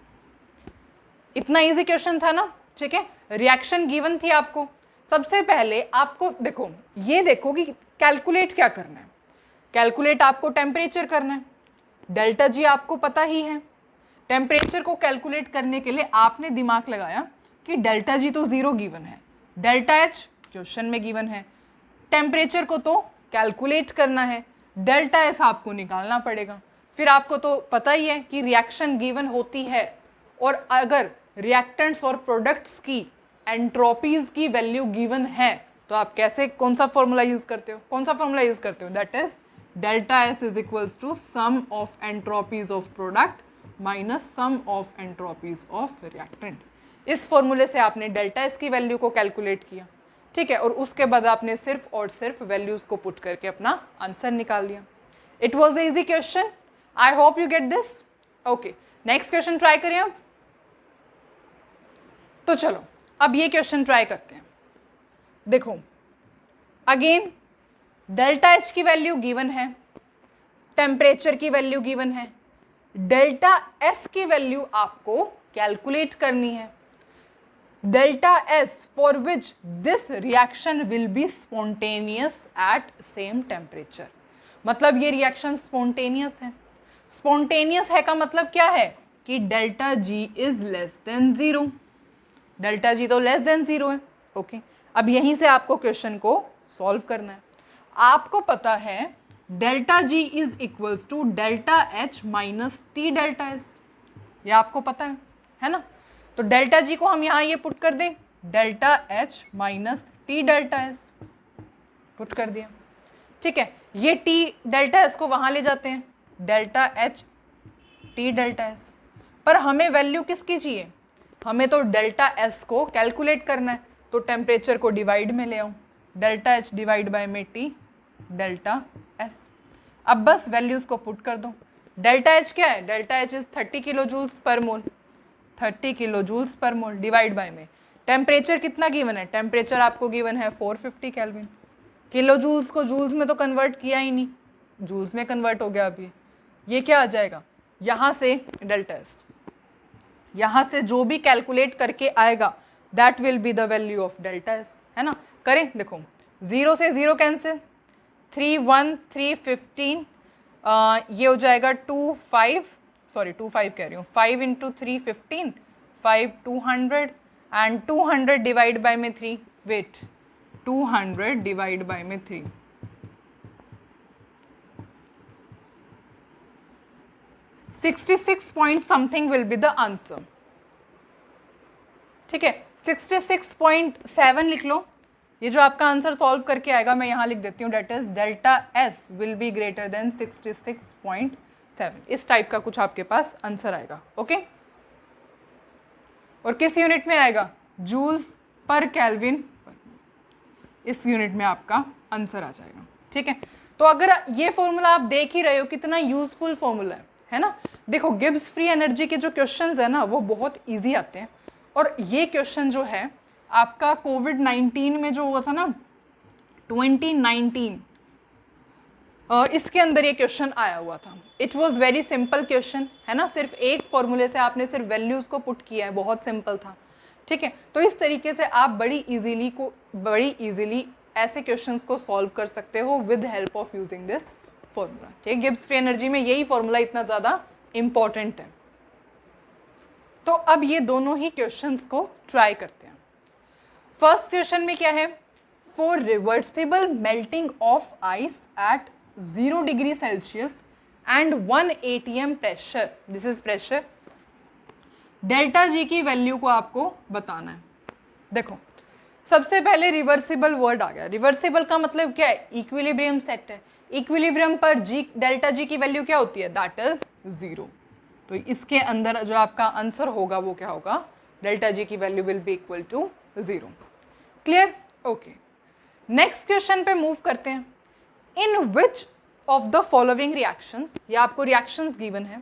Speaker 1: इतना इजी क्वेश्चन था ना। ठीक है, रिएक्शन गिवन थी आपको। सबसे पहले आपको देखो, ये देखो कि कैलकुलेट क्या करना है। कैलकुलेट आपको टेम्परेचर करना है, डेल्टा जी आपको पता ही है। टेम्परेचर को कैलकुलेट करने के लिए आपने दिमाग लगाया कि डेल्टा जी तो 0 गिवन है, डेल्टा एच क्वेश्चन में गिवन है, टेम्परेचर को तो कैलकुलेट करना है, डेल्टा एस आपको निकालना पड़ेगा। फिर आपको तो पता ही है कि रिएक्शन गिवन होती है, और अगर रिएक्टेंट्स और प्रोडक्ट्स की एंट्रोपीज की वैल्यू गिवन है तो आप कैसे, कौन सा फॉर्मूला यूज करते हो, कौन सा फॉर्मूला यूज करते हो, that is delta S is equals to sum of entropies of product minus sum of entropies of reactant. इस फॉर्मूले से आपने डेल्टा एस की वैल्यू को कैलकुलेट किया। ठीक है, और उसके बाद आपने सिर्फ और सिर्फ वैल्यूज को पुट करके अपना आंसर निकाल लिया। It was easy question, I hope you get this. Okay, next question try करें अब। तो चलो अब ये क्वेश्चन ट्राई करते हैं। देखो अगेन डेल्टा एच की वैल्यू गिवन है, टेम्परेचर की वैल्यू गिवन है, डेल्टा एस की वैल्यू आपको कैलकुलेट करनी है। Delta S for which this reaction will be spontaneous at same temperature, मतलब ये रिएक्शन स्पॉन्टेनियस है। स्पॉन्टेनियस है का मतलब क्या है कि delta G is less than 0, delta G तो लेस देन 0 है। ओके, अब यहीं से आपको क्वेश्चन को सॉल्व करना है। आपको पता है delta G is equals to delta H minus T delta S, ये आपको पता है ना। तो डेल्टा जी को हम यहाँ ये पुट कर दें, delta H minus T delta S put कर दिया। ठीक है, ये टी डेल्टा एस को वहाँ ले जाते हैं, delta H T delta S, पर हमें वैल्यू किसकी चाहिए, हमें तो डेल्टा एस को कैलकुलेट करना है, तो टेम्परेचर को डिवाइड में ले आऊँ, डेल्टा एच डिवाइड बाय में टी डेल्टा एस। अब बस वैल्यूज को पुट कर दो। डेल्टा एच क्या है, delta H is 30 kilo joules per mole, 30 kilo joules per mole divide by में टेम्परेचर कितना गिवन है, टेम्परेचर आपको गिवन है 450 केल्विन। किलो जूल्स को जूल्स में तो कन्वर्ट किया ही नहीं, जूल्स में कन्वर्ट हो गया। अभी ये क्या आ जाएगा, यहाँ से डेल्टा एस, यहाँ से जो भी कैलकुलेट करके आएगा that will be the value of delta S, है ना। करें, देखो 0 से 0 कैंसिल, 3 1 3 15, ये हो जाएगा 2 5 कह रही हूँ, 5 इंटू 3 15, 5 200 एंड 200 डिवाइड बाय में 3, वेट 200 डिवाइड बाय में 3, 66 point something will be the answer. ठीक है, 66.7 लिख लो। ये जो आपका आंसर सॉल्व करके आएगा मैं यहाँ लिख देती हूँ, that is delta S will be greater than 66.7। इस टाइप का कुछ आपके पास आंसर आएगा। ओके, और किस यूनिट में आएगा, जूल्स पर केल्विन, इस यूनिट में आपका आंसर आ जाएगा। ठीक है, तो अगर ये फॉर्मूला आप देख ही रहे हो कितना यूजफुल फॉर्मूला है ना। देखो गिब्स फ्री एनर्जी के जो क्वेश्चंस है ना वो बहुत इजी आते हैं, और ये क्वेश्चन जो है आपका कोविड-19 में जो हुआ था ना 2019, इसके अंदर ये क्वेश्चन आया हुआ था। It was very simple question, है ना, सिर्फ एक फॉर्मूले से आपने सिर्फ वैल्यूज को पुट किया है, बहुत सिंपल था। ठीक है, तो इस तरीके से आप बड़ी इजीली ऐसे क्वेश्चंस को सॉल्व कर सकते हो with help of using this formula. ठीक है, गिब्स फ्री एनर्जी में यही फॉर्मूला इतना ज़्यादा इम्पॉर्टेंट है। तो अब ये दोनों ही क्वेश्चंस को ट्राई करते हैं। फर्स्ट क्वेश्चन में क्या है, for reversible melting of ice eight 0 degree Celsius and 1 atm pressure, this is pressure, delta G की वैल्यू को आपको बताना है। देखो सबसे पहले रिवर्सिबल वर्ड आ गया। रिवर्सिबल का मतलब क्या है, इक्विलिब्रियम सेट है, इक्विलिब्रियम पर जी डेल्टा जी की वैल्यू क्या होती है, दैट इज 0। तो इसके अंदर जो आपका आंसर होगा वो क्या होगा, डेल्टा जी की value will be equal to 0। Clear, okay. Next question पे मूव करते हैं। In which of the following reactions, या आपको रिएक्शंस गिवन है,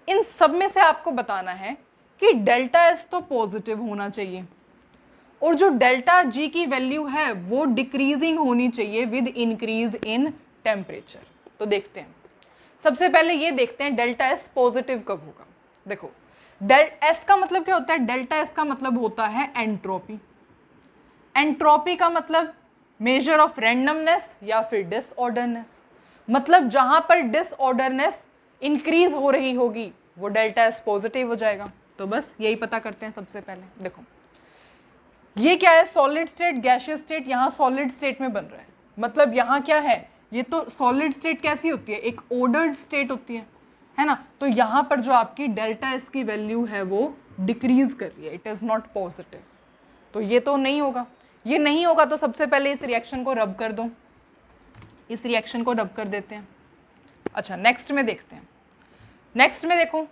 Speaker 1: इन सब में से आपको बताना है कि डेल्टा एस तो पॉजिटिव होना चाहिए और जो डेल्टा जी की वैल्यू है वो डिक्रीजिंग होनी चाहिए विद इंक्रीज इन टेम्परेचर। तो देखते हैं, सबसे पहले ये देखते हैं डेल्टा एस पॉजिटिव कब होगा। देखो एस का मतलब क्या होता है, डेल्टा एस का मतलब होता है एंट्रोपी। एंट्रोपी का मतलब मेजर ऑफ रैंडमनेस या फिर डिसऑर्डरनेस, मतलब जहां पर डिसऑर्डरनेस इंक्रीज हो रही होगी वो डेल्टा एस पॉजिटिव हो जाएगा। तो बस यही पता करते हैं सबसे पहले। देखो ये क्या है, सॉलिड स्टेट, गैसियस स्टेट, यहाँ सॉलिड स्टेट में बन रहा है, मतलब यहाँ क्या है, ये तो सॉलिड स्टेट कैसी होती है, एक ऑर्डर्ड स्टेट होती है ना। तो यहाँ पर जो आपकी डेल्टा एस की वैल्यू है वो डिक्रीज कर रही है, इट इज नॉट पॉजिटिव। तो ये तो नहीं होगा, ये नहीं होगा तो सबसे पहले इस रिएक्शन को रब कर दो, इस रिएक्शन को रब कर देते हैं। अच्छा नेक्स्ट में देखते हैं, नेक्स्ट में देखो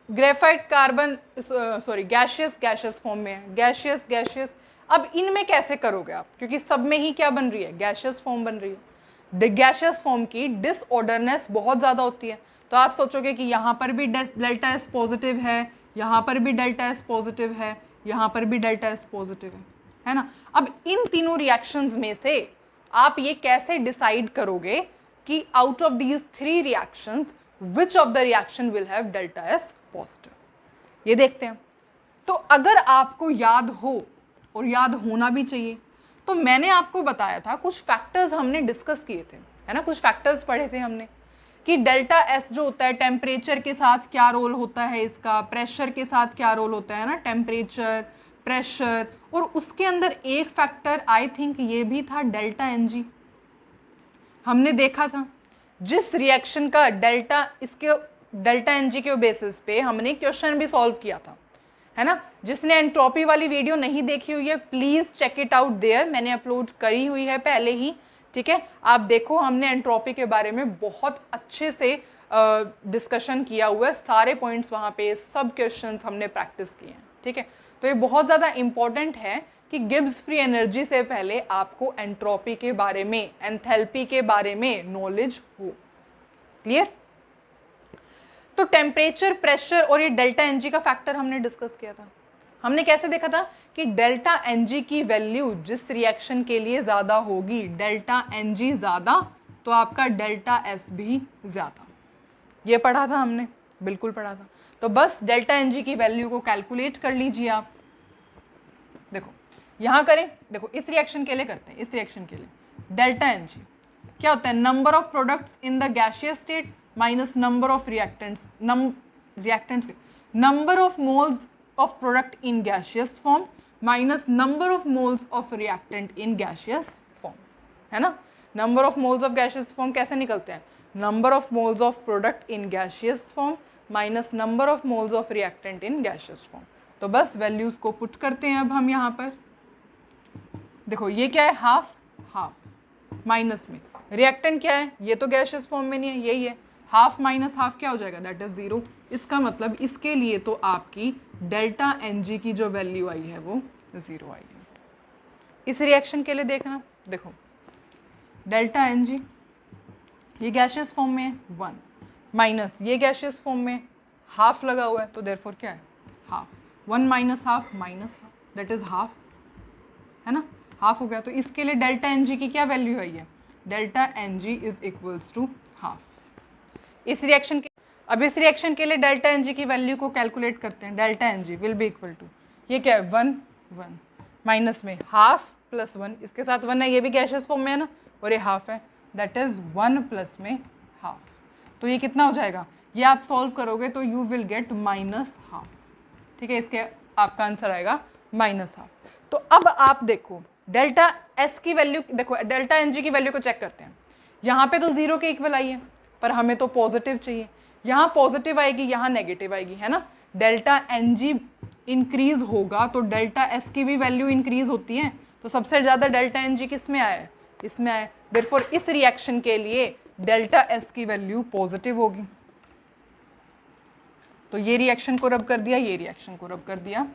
Speaker 1: graphite carbon sorry gaseous form में है, गैशियस। अब इनमें कैसे करोगे आप, क्योंकि सब में ही क्या बन रही है, गैशियस फॉर्म बन रही है। गैशियस फॉर्म की डिसऑर्डरनेस बहुत ज़्यादा होती है, तो आप सोचोगे कि यहाँ पर भी डेल्टा एस पॉजिटिव है, यहाँ पर भी डेल्टा एस पॉजिटिव है, यहाँ पर भी डेल्टा एस पॉजिटिव है ना। अब इन तीनों रिएक्शंस में से आप ये कैसे डिसाइड करोगे कि out of these 3 reactions which of the reaction will have delta S positive, ये देखते हैं। तो अगर आपको याद हो, और याद होना भी चाहिए, तो मैंने आपको बताया था कुछ फैक्टर्स हमने डिस्कस किए थे, है ना, कुछ फैक्टर्स पढ़े थे हमने कि डेल्टा एस जो होता है टेम्परेचर के साथ क्या रोल होता है इसका, प्रेशर के साथ क्या रोल होता है ना, टेम्परेचर, प्रेशर, और उसके अंदर एक फैक्टर आई थिंक ये भी था डेल्टा एन जी। हमने देखा था जिस रिएक्शन का डेल्टा एन जी के बेसिस पे हमने क्वेश्चन भी सॉल्व किया था, है ना। जिसने एंट्रोपी वाली वीडियो नहीं देखी हुई है please check it out there, मैंने अपलोड करी हुई है पहले ही, ठीक है, आप देखो। हमने एंट्रोपी के बारे में बहुत अच्छे से डिस्कशन किया हुआ है, सारे पॉइंट्स वहाँ पे, सब क्वेश्चंस हमने प्रैक्टिस किए हैं, ठीक है। तो ये बहुत ज़्यादा इंपॉर्टेंट है कि गिब्स फ्री एनर्जी से पहले आपको एंट्रोपी के बारे में, एंथैल्पी के बारे में नॉलेज हो। क्लियर। तो टेम्परेचर, प्रेशर और ये डेल्टा एनजी का फैक्टर हमने डिस्कस किया था। हमने कैसे देखा था कि डेल्टा एनजी की वैल्यू जिस रिएक्शन के लिए ज़्यादा होगी, डेल्टा एनजी ज़्यादा तो आपका डेल्टा एस भी ज़्यादा, ये पढ़ा था हमने, बिल्कुल पढ़ा था। तो बस डेल्टा एनजी की वैल्यू को कैलकुलेट कर लीजिए आप। देखो यहाँ करें, देखो इस रिएक्शन के लिए करते हैं, इस रिएक्शन के लिए डेल्टा एनजी क्या होता है, number of products in the gaseous state minus number of reactants, number of moles of product in gaseous form minus number of moles of reactant in gaseous form, है ना। Number of moles of gaseous form कैसे निकलते हैं, number of moles of product in gaseous form minus number of moles of reactant in gaseous form. तो बस values को put करते हैं अब हम यहाँ पर। देखो ये क्या है, हाफ हाफ, माइनस में रिएक्टेंट क्या है, ये तो गैसियस फॉर्म में नहीं है, यही है, हाफ माइनस हाफ क्या हो जाएगा, दैट इज 0। इसका मतलब इसके लिए तो आपकी डेल्टा एन जी की जो वैल्यू आई है वो 0 आई है। इस रिएक्शन के लिए देखना, देखो डेल्टा एन जी ये गैसियस फॉर्म में है 1 माइनस ये गैसियस फॉर्म में हाफ लगा हुआ है, तो देयरफॉर क्या है, half, 1 minus half that is half, है ना, हाफ हो गया। तो इसके लिए डेल्टा एन जी की क्या वैल्यू आई है, delta N g is equals to half. इस रिएक्शन के, अब इस रिएक्शन के लिए डेल्टा एन जी की वैल्यू को कैलकुलेट करते हैं। Delta N g will be equal to, ये क्या है 1 1 माइनस में हाफ प्लस 1, इसके साथ 1 है, ये भी गैसियस फॉर्म में है ना, और ये हाफ है, दैट इज 1 प्लस में हाफ। तो ये कितना हो जाएगा, ये आप सॉल्व करोगे तो you will get minus half, ठीक है, इसके आपका आंसर आएगा माइनस हाफ। तो अब आप देखो डेल्टा एस की वैल्यू, देखो डेल्टा एन जी की वैल्यू को चेक करते हैं। यहाँ पे तो 0 के इक्वल आई है, पर हमें तो पॉजिटिव चाहिए। यहाँ पॉजिटिव आएगी, यहाँ नेगेटिव आएगी, है ना। डेल्टा एन जी इंक्रीज होगा तो डेल्टा एस की भी वैल्यू इंक्रीज होती है। तो सबसे ज़्यादा डेल्टा एन जी किस में आया है? इसमें आया। देयरफॉर इस रिएक्शन के लिए डेल्टा एस की वैल्यू पॉजिटिव होगी। तो ये रिएक्शन को रब कर दिया, ये रिएक्शन को रब कर दिया,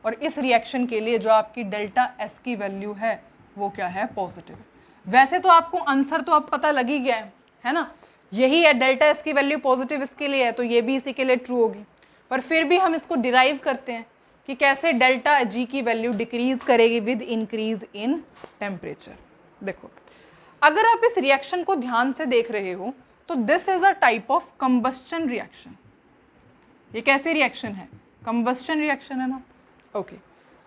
Speaker 1: और इस रिएक्शन के लिए जो आपकी डेल्टा एस की वैल्यू है वो क्या है? पॉजिटिव। वैसे तो आपको आंसर तो अब पता लग ही गया है ना, यही है, डेल्टा एस की वैल्यू पॉजिटिव इसके लिए है, तो ये भी इसी के लिए ट्रू होगी। पर फिर भी हम इसको डिराइव करते हैं कि कैसे डेल्टा जी की वैल्यू डिक्रीज करेगी विद इंक्रीज इन टेम्परेचर। देखो अगर आप इस रिएक्शन को ध्यान से देख रहे हो तो this is a type of combustion reaction. ये कैसी रिएक्शन है? कंबस्टन रिएक्शन है ना। ओके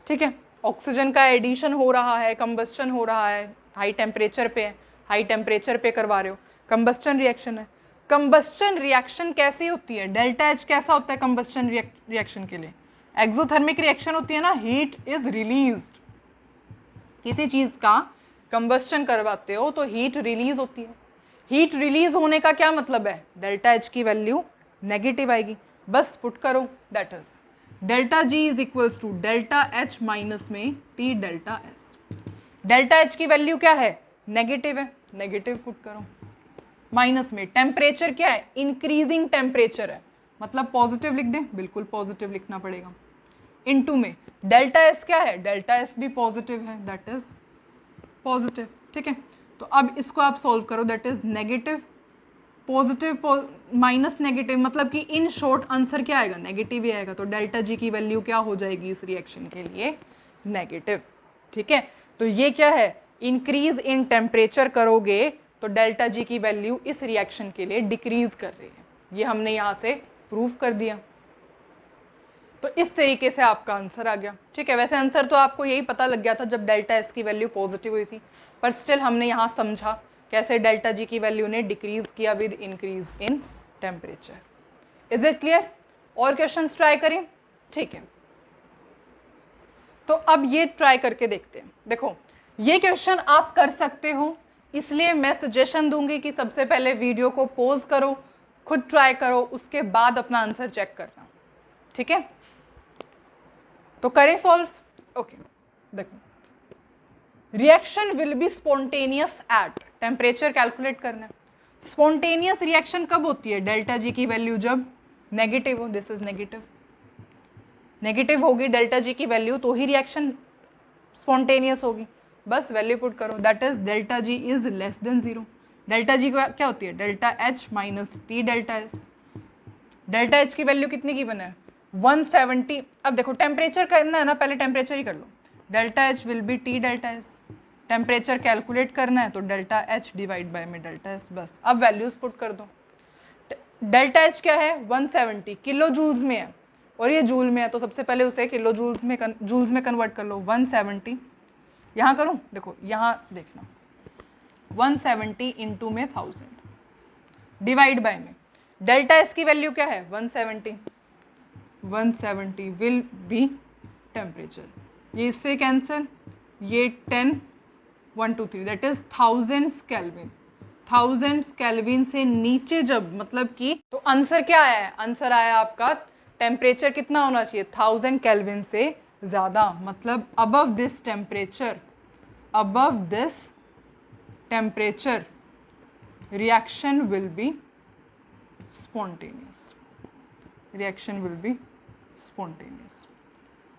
Speaker 1: ठीक है, ऑक्सीजन का एडिशन हो रहा है, कंबस्टन हो रहा है, हाई टेम्परेचर पे है, हाई टेम्परेचर पे करवा रहे हो, कंबस्टन रिएक्शन है। कंबस्टन रिएक्शन कैसी होती है? डेल्टा एच कैसा होता है कंबस्टन रिएक्शन के लिए? एक्सोथर्मिक रिएक्शन होती है ना, हीट इज रिलीज्ड। किसी चीज का कंबस्टन करवाते हो तो हीट रिलीज होती है। हीट रिलीज होने का क्या मतलब है? डेल्टा एच की वैल्यू नेगेटिव आएगी। बस पुट करो, that is delta G is equals to delta H minus में T delta S. Delta H की वैल्यू क्या है? नेगेटिव है, नेगेटिव पुट करो, माइनस में टेम्परेचर क्या है? इंक्रीजिंग टेम्परेचर है, मतलब पॉजिटिव लिख दें, बिल्कुल पॉजिटिव लिखना पड़ेगा। इनटू में डेल्टा एस क्या है? डेल्टा एस भी पॉजिटिव है, दैट इज पॉजिटिव। ठीक है, तो अब इसको आप सॉल्व करो, that is negative positive minus negative, मतलब कि इन शॉर्ट आंसर क्या आएगा? नेगेटिव ही आएगा। तो डेल्टा जी की वैल्यू क्या हो जाएगी इस रिएक्शन के लिए? नेगेटिव। ठीक है, तो ये क्या है? इंक्रीज इन टेम्परेचर करोगे तो डेल्टा जी की वैल्यू इस रिएक्शन के लिए डिक्रीज कर रही है। ये हमने यहाँ से प्रूव कर दिया। तो इस तरीके से आपका आंसर आ गया। ठीक है, वैसे आंसर तो आपको यही पता लग गया था जब डेल्टा एस की वैल्यू पॉजिटिव हुई थी, पर स्टिल हमने यहाँ समझा कैसे डेल्टा जी की वैल्यू ने डिक्रीज किया with increase in temperature. Is it clear? और क्वेश्चंस ट्राई करें? ठीक है, तो अब ये ट्राई करके देखते हैं। देखो ये क्वेश्चन आप कर सकते हो, इसलिए मैं सजेशन दूंगी कि सबसे पहले वीडियो को पॉज करो, खुद ट्राई करो, उसके बाद अपना आंसर चेक करना। ठीक है, तो करें सॉल्व। ओके देखो, reaction will be spontaneous at, temperature calculate करना है। स्पॉन्टेनियस रिएक्शन कब होती है? डेल्टा जी की वैल्यू जब नेगेटिव हो, दिस इज नेगेटिव, नेगेटिव होगी डेल्टा जी की वैल्यू तो ही रिएक्शन स्पॉन्टेनियस होगी। बस वैल्यू पुट करो, that is delta G is less than 0। Delta G क्या होती है? Delta H minus T delta S. Delta H की वैल्यू कितनी की बना है? 170। अब देखो टेम्परेचर करना है ना, पहले टेम्परेचर ही कर लो। Delta H will be T delta S. Temperature calculate करना है तो डेल्टा एच डिवाइड बाय में डेल्टा एस। बस अब वैल्यूज पुट कर दो। डेल्टा एच क्या है? 170 किलो जूल्स में है और ये जूल में है, तो सबसे पहले उसे किलो जूल्स में कन्वर्ट कर लो। 170 यहाँ करूँ, देखो यहाँ देखना, 170 इंटू में 1000 डिवाइड बाय में डेल्टा एस की वैल्यू क्या है? 170 विल बी टेम्परेचर, ये इससे कैंसिल, ये 10 1 2 3 दैट इज 1000 केल्विन। 1000 केल्विन से नीचे जब, मतलब कि, तो आंसर क्या आया है? आंसर आया आपका टेम्परेचर कितना होना चाहिए? 1000 केल्विन से ज़्यादा, मतलब above this temperature, above this temperature reaction will be spontaneous, reaction will be spontaneous।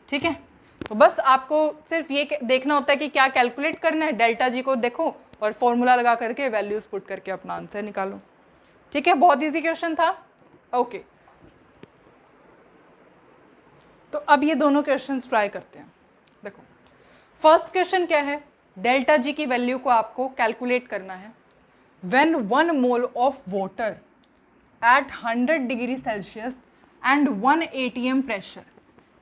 Speaker 1: ठीक है, तो बस आपको सिर्फ ये देखना होता है कि क्या कैलकुलेट करना है। डेल्टा जी को देखो और फॉर्मूला लगा करके वैल्यूज पुट करके अपना आंसर निकालो। ठीक है, बहुत इजी क्वेश्चन था। ओके, तो अब ये दोनों क्वेश्चंस ट्राई करते हैं। देखो फर्स्ट क्वेश्चन क्या है? डेल्टा जी की वैल्यू को आपको कैलकुलेट करना है। When 1 mole of water at 100 degree Celsius and 1 atm pressure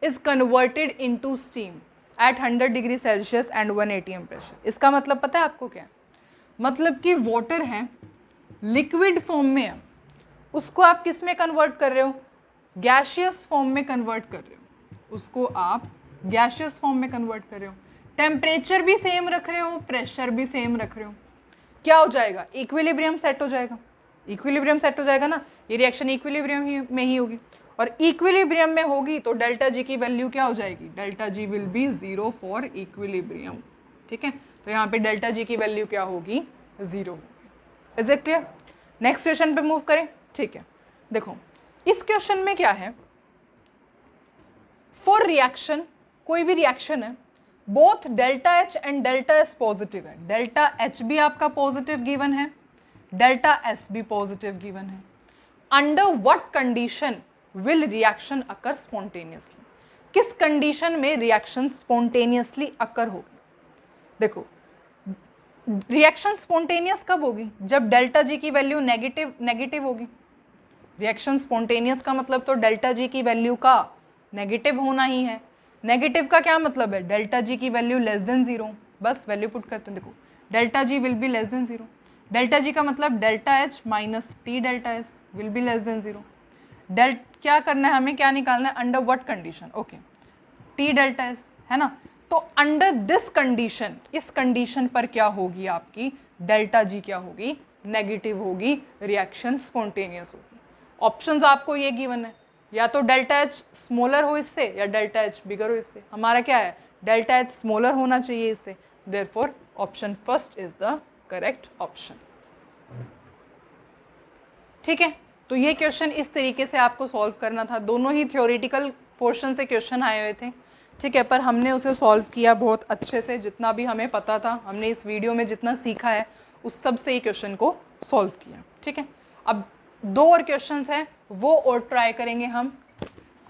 Speaker 1: is converted into steam eight 100 degree Celsius and 1 atm pressure. इसका मतलब पता है आपको क्या? मतलब कि वाटर है, लिक्विड फॉर्म में है, उसको आप किस में कन्वर्ट कर रहे हो? गैशियस फॉर्म में कन्वर्ट कर रहे हो, उसको आप गैशियस फॉर्म में कन्वर्ट कर रहे हो। टेम्परेचर भी सेम रख रहे हो, प्रेशर भी सेम रख रहे हो, क्या हो जाएगा, इक्विलिब्रियम सेट हो जाएगा। इक्विलिब्रियम सेट हो जाएगा ना, ये रिएक्शन इक्विलिब्रियम में ही होगी, और इक्विलिब्रियम में होगी तो डेल्टा जी की वैल्यू क्या हो जाएगी, delta G will B 0 for equilibrium. ठीक है, तो यहाँ पे डेल्टा जी की वैल्यू क्या होगी, 0 होगी। Is it clear? Next question पे मूव करें। ठीक है, देखो इस क्वेश्चन में क्या है, फॉर रिएक्शन, कोई भी रिएक्शन है, both delta H and delta S positive है, डेल्टा एच भी आपका पॉजिटिव गिवन है, डेल्टा एस भी पॉजिटिव गिवन है, under what condition will reaction occur spontaneously, किस कंडीशन में रिएक्शन स्पॉन्टेनियसली अकर होगी। देखो रिएक्शन स्पॉन्टेनियस कब होगी, जब डेल्टा जी की वैल्यू नेगेटिव होगी। रिएक्शन स्पॉन्टेनियस का मतलब तो डेल्टा जी की वैल्यू का नेगेटिव होना ही है। नेगेटिव का क्या मतलब है, डेल्टा जी की वैल्यू लेस देन 0, बस वैल्यू पुट करते हैं। देखो delta ji will be less than 0, delta G का मतलब delta H minus T delta S will be less than 0। क्या करना है हमें, क्या निकालना है, under what condition, okay T delta S है ना। तो अंडर दिस कंडीशन, इस कंडीशन पर क्या होगी आपकी डेल्टा जी क्या होगी, नेगेटिव होगी, रिएक्शन स्पॉन्टेनियस होगी। ऑप्शंस आपको ये गिवन है, या तो डेल्टा एच स्मॉलर हो इससे या डेल्टा एच बिगर हो इससे। हमारा क्या है, डेल्टा एच स्मॉलर होना चाहिए इससे, therefore option first is the correct option. ठीक है, तो ये क्वेश्चन इस तरीके से आपको सॉल्व करना था। दोनों ही थ्योरेटिकल पोर्शन से क्वेश्चन आए हुए थे, ठीक है, पर हमने उसे सॉल्व किया बहुत अच्छे से, जितना भी हमें पता था, हमने इस वीडियो में जितना सीखा है उस सब से ही क्वेश्चन को सॉल्व किया। ठीक है, अब 2 और क्वेश्चंस हैं, वो और ट्राई करेंगे हम।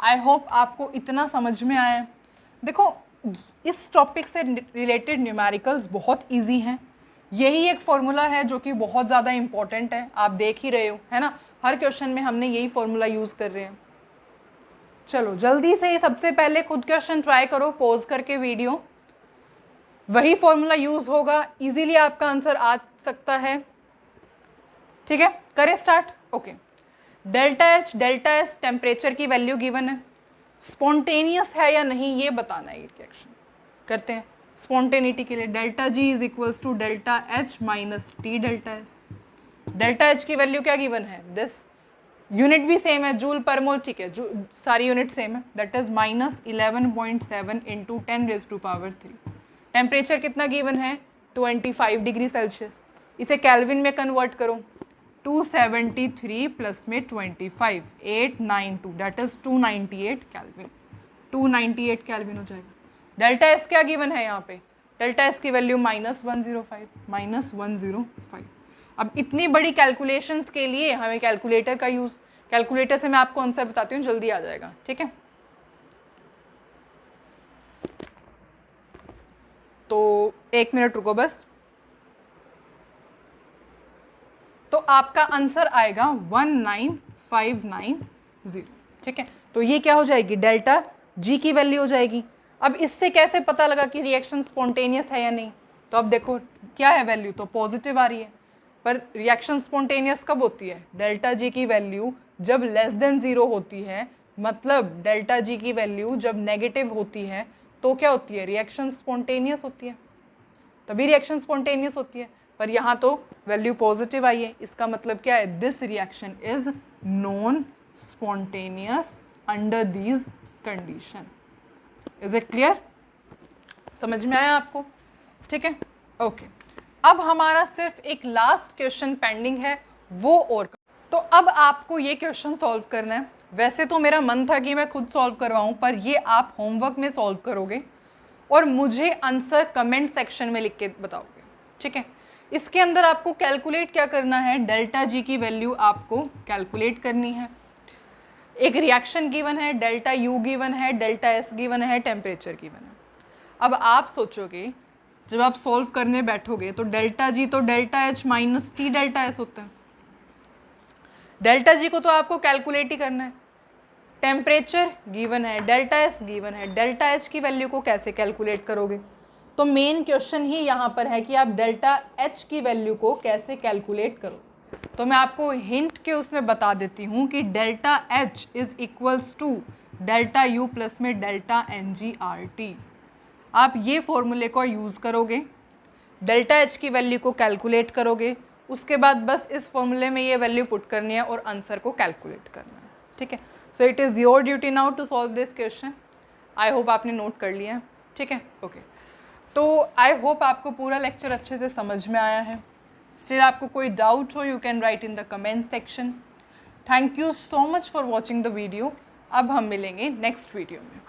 Speaker 1: आई होप आपको इतना समझ में आया। देखो इस टॉपिक से रिलेटेड न्यूमेरिकल्स बहुत इजी हैं, यही एक फॉर्मूला है जो कि बहुत ज़्यादा इंपॉर्टेंट है, आप देख ही रहे हो है ना, हर क्वेश्चन में हमने यही फॉर्मूला यूज़ कर रहे हैं। चलो जल्दी से सबसे पहले खुद क्वेश्चन ट्राई करो, पॉज करके वीडियो, वही फॉर्मूला यूज़ होगा, इजीली आपका आंसर आ सकता है। ठीक है, करें start. Okay, delta H delta S temperature की वैल्यू गिवन है, स्पॉन्टेनियस है या नहीं ये बताना है। ये रिएक्शन करते हैं स्पॉन्टेनिटी के लिए, delta G is equals to delta H minus T delta S. Delta H की वैल्यू क्या गिवन है, दिस यूनिट भी सेम है, जूल पर मोल, ठीक है, सारी यूनिट सेम है, that is minus 11.7 into 10⁻³ temperature कितना गिवन है, 25 डिग्री सेल्सियस। इसे केल्विन में कन्वर्ट करो, 273 प्लस में 25 892 दैट इज 298 केल्विन, 298 केल्विन हो जाएगा। डेल्टा एस क्या गिवन है यहाँ पे, डेल्टा एस की वैल्यू -105। अब इतनी बड़ी कैलकुलेशंस के लिए हमें कैलकुलेटर का यूज, कैलकुलेटर से मैं आपको आंसर बताती हूँ, जल्दी आ जाएगा। ठीक है, तो 1 मिनट रुको बस। तो आपका आंसर आएगा 19590। ठीक है, तो ये क्या हो जाएगी, डेल्टा जी की वैल्यू हो जाएगी। अब इससे कैसे पता लगा कि रिएक्शन स्पॉन्टेनियस है या नहीं, तो अब देखो क्या है वैल्यू, तो पॉजिटिव आ रही है, पर रिएक्शन स्पॉन्टेनियस कब होती है, डेल्टा जी की वैल्यू जब लेस देन 0 होती है, मतलब डेल्टा जी की वैल्यू जब नेगेटिव होती है तो क्या होती है, रिएक्शन स्पॉन्टेनियस होती है, तभी रिएक्शन स्पॉन्टेनियस होती है। पर यहाँ तो वैल्यू पॉजिटिव आई है, इसका मतलब क्या है, this reaction is non spontaneous under these condition. Is it clear, समझ में आया आपको? ठीक है, ओके। अब हमारा सिर्फ एक लास्ट क्वेश्चन पेंडिंग है, वो और तो अब आपको ये क्वेश्चन सॉल्व करना है। वैसे तो मेरा मन था कि मैं खुद सॉल्व करवाऊं, पर ये आप होमवर्क में सॉल्व करोगे और मुझे आंसर कमेंट सेक्शन में लिख के बताओगे। ठीक है, इसके अंदर आपको कैलकुलेट क्या करना है, डेल्टा जी की वैल्यू आपको कैलकुलेट करनी है। एक रिएक्शन गिवन है, डेल्टा यू गिवन है, डेल्टा एस गिवन है, टेम्परेचर गिवन है। अब आप सोचोगे जब आप सॉल्व करने बैठोगे तो डेल्टा जी तो delta H minus T delta S होता है, डेल्टा जी को तो आपको कैलकुलेट ही करना है। टेम्परेचर गिवन है, डेल्टा एस गिवन है, डेल्टा एच की वैल्यू को कैसे कैलकुलेट करोगे? तो मेन क्वेश्चन ही यहाँ पर है कि आप डेल्टा एच की वैल्यू को कैसे कैलकुलेट करो। तो मैं आपको हिंट के उसमें बता देती हूँ कि delta H is equals to delta U plus में delta N G R T. आप ये फॉर्मूले को यूज़ करोगे, डेल्टा एच की वैल्यू को कैलकुलेट करोगे, उसके बाद बस इस फॉर्मूले में ये वैल्यू पुट करनी है और आंसर को कैलकुलेट करना है, ठीक है। So it is your duty now to solve this question. I hope आपने नोट कर लिया है, ठीक है, ओके। तो आई होप आपको पूरा लेक्चर अच्छे से समझ में आया है। स्टिल आपको कोई डाउट हो, you can write in the comment section. Thank you so much for watching the video. अब हम मिलेंगे नेक्स्ट वीडियो में।